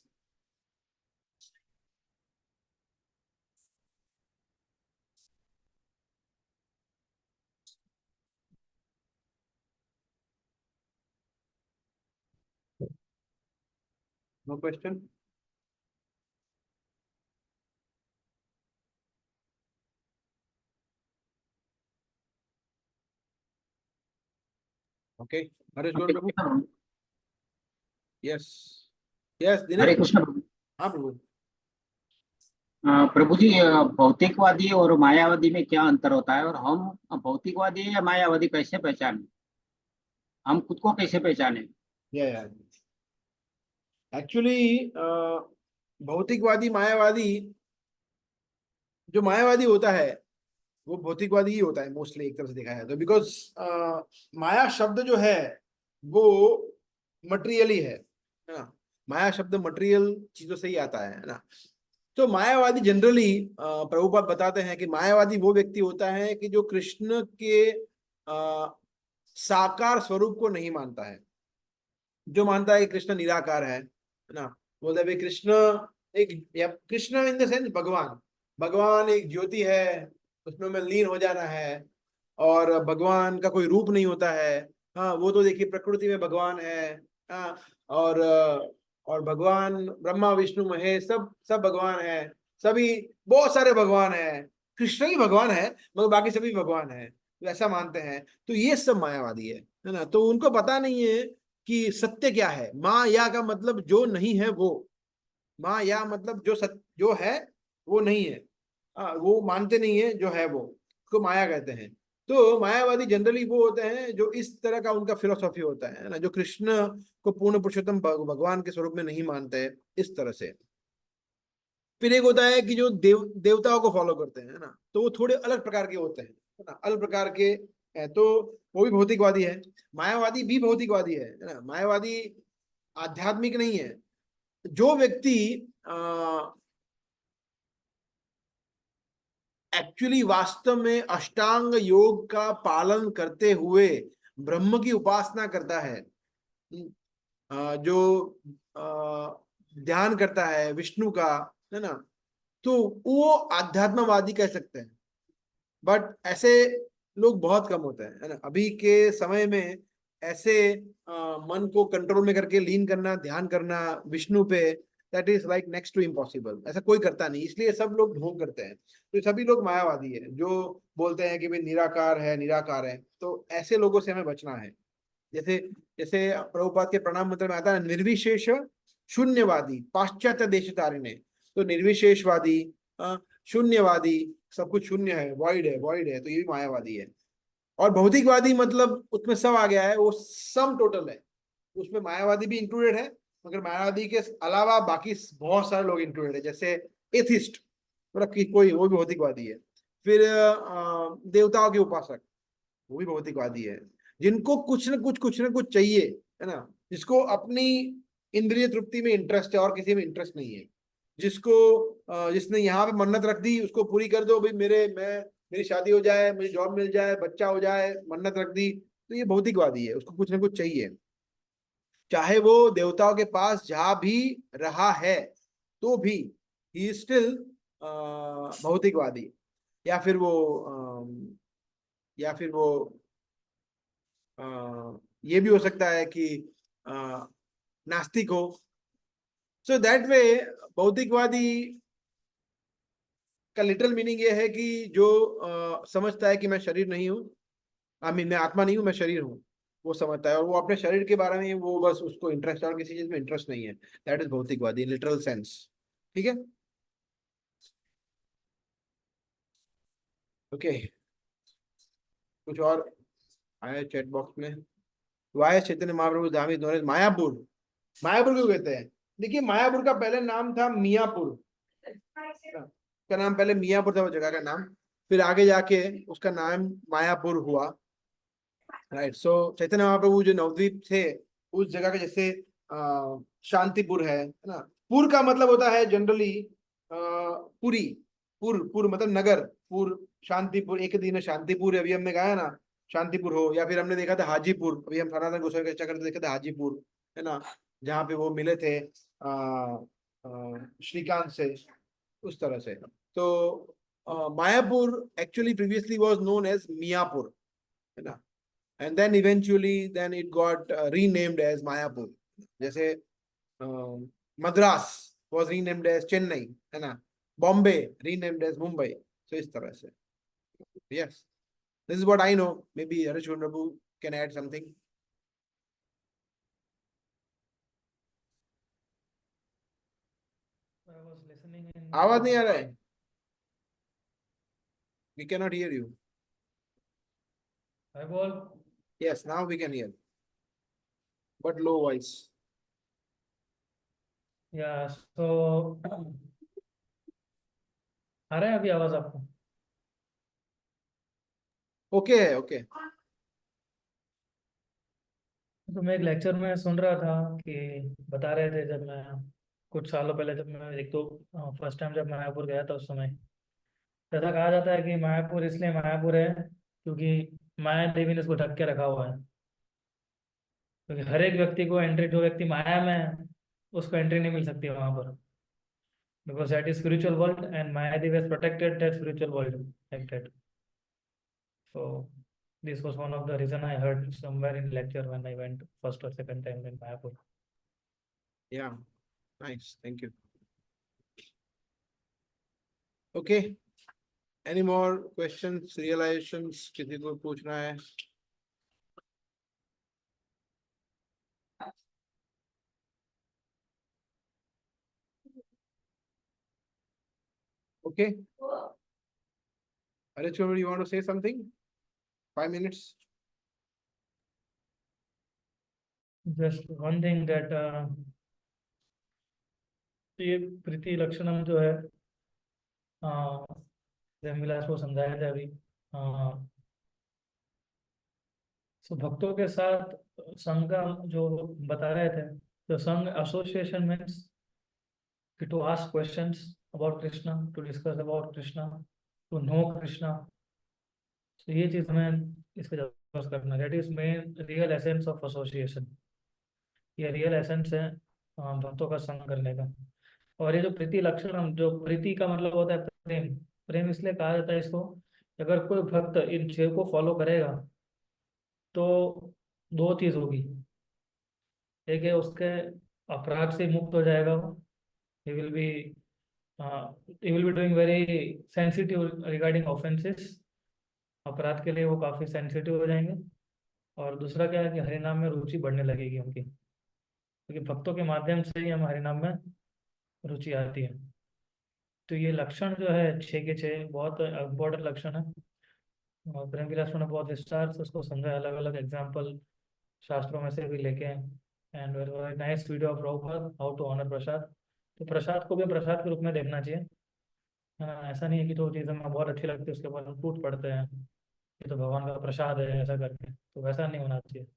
No question? Okay, Harish Gaur Prabhu. Yes yes Hare Dinesh. Krishna Prabhu. हाँ प्रभु। प्रभु जी, भौतिकवादी और मायावादी में क्या अंतर होता है, और हम भौतिकवादी या मायावादी कैसे पहचाने, हम खुद को कैसे पहचाने? या एक्चुअली भौतिकवादी मायावादी, जो मायावादी होता है वो भौतिकवादी ही होता है मोस्टली, एक तरह से देखा है तो। बिकॉज माया शब्द जो है वो मटेरियल ही है ना। माया शब्द मटेरियल चीजों से ही आता है ना। तो मायावादी जनरली प्रभुपाद बताते हैं कि मायावादी वो व्यक्ति होता है कि जो कृष्ण के साकार स्वरूप को नहीं मानता है, जो मानता है कि कृष्ण निराकार है ना। बोलते भाई कृष्ण एक, या कृष्ण इन द सेंस भगवान एक ज्योति है, उसमें में लीन हो जाना है, और भगवान का कोई रूप नहीं होता है। हाँ, वो तो देखिए प्रकृति में भगवान है। हाँ, और भगवान ब्रह्मा विष्णु महेश सब भगवान है, सभी बहुत सारे भगवान है, कृष्ण ही भगवान है मगर बाकी सभी भगवान है, तो ऐसा मानते हैं। तो ये सब मायावादी है ना। तो उनको पता नहीं है कि सत्य क्या है। माया का मतलब जो नहीं है वो, माया मतलब जो है वो नहीं है। वो मानते नहीं है जो है वो, उसको माया कहते हैं। तो मायावादी जनरली वो होते हैं जो इस तरह का उनका फिलोसॉफी होता है ना, जो कृष्ण को पूर्ण पुरुषोत्तम भगवान के स्वरूप में नहीं मानते हैं इस तरह से। फिर एक होता है कि जो देवताओं को फॉलो करते हैं ना, तो वो थोड़े अलग प्रकार के होते हैं, है ना, अलग प्रकार के हैं, तो वो भी भौतिकवादी है। मायावादी भी भौतिकवादी है ना। मायावादी आध्यात्मिक नहीं है। जो व्यक्ति एक्चुअली वास्तव में अष्टांग योग का पालन करते हुए ब्रह्म की उपासना करता है, जो ध्यान करता है विष्णु का, है ना, तो वो आध्यात्मवादी कह सकते हैं। बट ऐसे लोग बहुत कम होते हैं, है ना, अभी के समय में ऐसे मन को कंट्रोल में करके लीन करना, ध्यान करना विष्णु पे, that is like next to impossible. ऐसा कोई करता नहीं, इसलिए सब लोग ढोंग करते हैं। तो सभी लोग मायावादी है जो बोलते हैं कि भाई निराकार है, निराकार है। तो ऐसे लोगों से हमें बचना है। जैसे जैसे प्रभुपाद के प्रणाम मंत्र में आता है निर्विशेष शून्यवादी पाश्चात्य देशतारिणे। तो निर्विशेषवादी, शून्यवादी, सब कुछ शून्य है, वॉइड है, वॉइड है, तो ये भी मायावादी है। और भौतिकवादी मतलब उसमें सब आ गया है, वो सम टोटल है, उसमें मायावादी भी इंक्लूडेड है, मगर मायावादी के अलावा बाकी बहुत सारे लोग इंक्लूडेड है। जैसे एथिस्ट, मतलब कि कोई, वो भी भौतिकवादी है। फिर देवताओं के उपासक, वो भी भौतिकवादी है। जिनको कुछ न कुछ चाहिए, है ना, जिसको अपनी इंद्रिय तृप्ति में इंटरेस्ट है और किसी में इंटरेस्ट नहीं है, जिसने यहाँ पे मन्नत रख दी उसको पूरी कर दो भाई, मेरी शादी हो जाए, मुझे जॉब मिल जाए, बच्चा हो जाए, मन्नत रख दी, तो ये भौतिकवादी है। उसको कुछ ना कुछ चाहिए, चाहे वो देवताओं के पास जा भी रहा है तो भी ही स्टिल भौतिकवादी। या फिर वो या फिर वो ये भी हो सकता है कि नास्तिक हो। सो दैट वे भौतिकवादी का लिटरल मीनिंग ये है कि जो समझता है कि मैं शरीर नहीं हूँ, मैं आत्मा नहीं हूँ, मैं शरीर हूँ, वो समझता है। और वो अपने शरीर के बारे में वो बस उसको इंटरेस्ट है और किसी चीज में इंटरेस्ट नहीं है। दैट इज भौतिकवादी लिटरल सेंस। ठीक है, ओके। कुछ और आया चैट बॉक्स में? वाय चैतन्य महाप्रभु धामी नोन एज मायापुर। मायापुर क्यों कहते हैं? देखिए, मायापुर का पहले नाम था मियापुर, का नाम पहले मियापुर था वो जगह का नाम, फिर आगे जाके उसका नाम मायापुर हुआ। राइट। सो चैतन्य महाप्रभु जो नवद्वीप थे उस जगह का, जैसे शांतिपुर है ना। पुर का मतलब होता है जनरली पुरी, पुर मतलब नगर, पुर, शांतिपुर, एक दिन शांतिपुर है, अभी हमने कहा है ना शांतिपुर हो। या फिर हमने देखा था हाजीपुर, अभी हम सनातन गोस्वामी का चक्कर देखा था हाजीपुर, है ना, जहाँ पे वो मिले थे श्रीकांत से, उस तरह से। तो Mayapur actually previously was known as Miyapur, है ना, and then eventually then it got renamed as Mayapur. जैसे Madras was renamed as Chennai, है ना, Bombay renamed as Mumbai. So इस तरह से। Yes, this is what I know. Maybe Harishwan Prabhu can add something. I was listening in आवाज नहीं आ रहा है? We cannot hear you. I बोल। Yes, now we can hear, but low voice. या सो आ रहा है अभी आवाज आपको? Okay है, okay. तो मैं एक लेक्चर में सुन रहा था कि बता रहे थे, जब मैं कुछ सालों पहले, जब मैं एक तो फर्स्ट टाइम जब मायापुर गया था, उस समय ऐसा कहा जाता है कि मायापुर इसलिए मायापुर है क्योंकि माया देवी ने इसको ढक के रखा हुआ है। क्योंकि हर एक व्यक्ति को एंट्री, जो व्यक्ति माया में है उसको एंट्री नहीं मिल सकती वहां पर, because that is spiritual world and Maya Devi has protected that spiritual world like that. So this was one of the reason I heard somewhere in lecture when I went first or second time in Mayapur. Yeah, nice, thank you. Okay, any more questions, realizations किसी को पूछना है? Okay, Harishwan, you want to say something? 5 minutes. Just one thing that ये प्रीति लक्षणम जो है, विलास को समझाया था अभी। सो भक्तों के साथ संघ का जो बता रहे थे, तो संघ association means to ask questions about Krishna, to discuss about Krishna, to know Krishna. So ये चीज हमें इसको जबरदस्त करना, that is main real essence of association। ये real essence है भक्तों का संग करने का। और ये जो प्रीति लक्षण, जो प्रीति का मतलब होता है प्रेम, प्रेम इसलिए कहा जाता है इसको, अगर कोई भक्त इन 6 को फॉलो करेगा तो 2 चीज होगी। एक है उसके अपराध से मुक्त हो जाएगा वो, he will be he will be doing very sensitive regarding offenses, अपराध के लिए वो काफी सेंसिटिव हो जाएंगे। और दूसरा क्या है कि हरिनाम में रुचि बढ़ने लगेगी उनकी, क्योंकि भक्तों के माध्यम से ही हम हरिनाम में रुचि आती है। तो ये लक्षण जो है 6 के 6 बहुत इम्पोर्टेंट लक्षण है, और प्रेम विलास ने बहुत विस्तार से उसको समझा, अलग अलग एग्जाम्पल शास्त्रों में से भी लेके। And very nice video of Prabhupada how to honour prasad. तो प्रसाद को भी प्रसाद के रूप में देखना चाहिए, है ना। ऐसा नहीं है कि जो चीज़ हमें बहुत अच्छी लगती है उसके बाद हम टूट पड़ते हैं, ये तो भगवान का प्रसाद है ऐसा करके, तो वैसा नहीं होना चाहिए।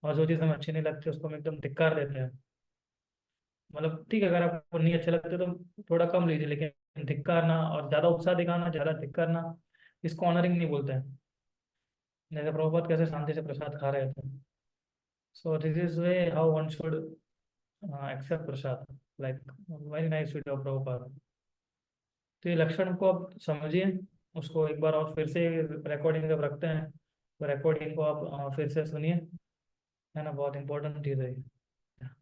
और जो चीज़ हमें अच्छी नहीं लगती उसको हम एकदम धिक्कार देते हैं। मतलब ठीक है, अगर आपको नहीं अच्छे लगते तो थोड़ा कम लीजिए, लेकिन धिक्कारना और ज़्यादा उत्साह दिखाना, ज़्यादा धिक्कारना, इसको ऑनरिंग नहीं बोलते हैं। जैसे प्रभुपाद कैसे शांति से प्रसाद खा रहे थे। So this is way how one should accept prasad, like very nice video of Prabhupada. तो ये लक्षण को आप समझिए, उसको एक बार और फिर से रिकॉर्डिंग जब रखते हैं तो रिकॉर्डिंग को आप फिर से सुनिए, है ना, बहुत इंपॉर्टेंट चीज़ है।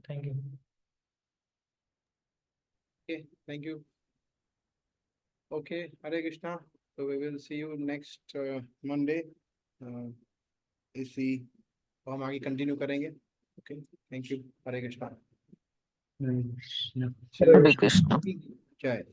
Thank you. Okay, thank you. Okay, Hare Krishna. So we will see you next Monday. इसी को हम आगे कंटिन्यू करेंगे। Okay, thank you. Hare Krishna. Hare Krishna. चलो, हरे कृष्ण। जय।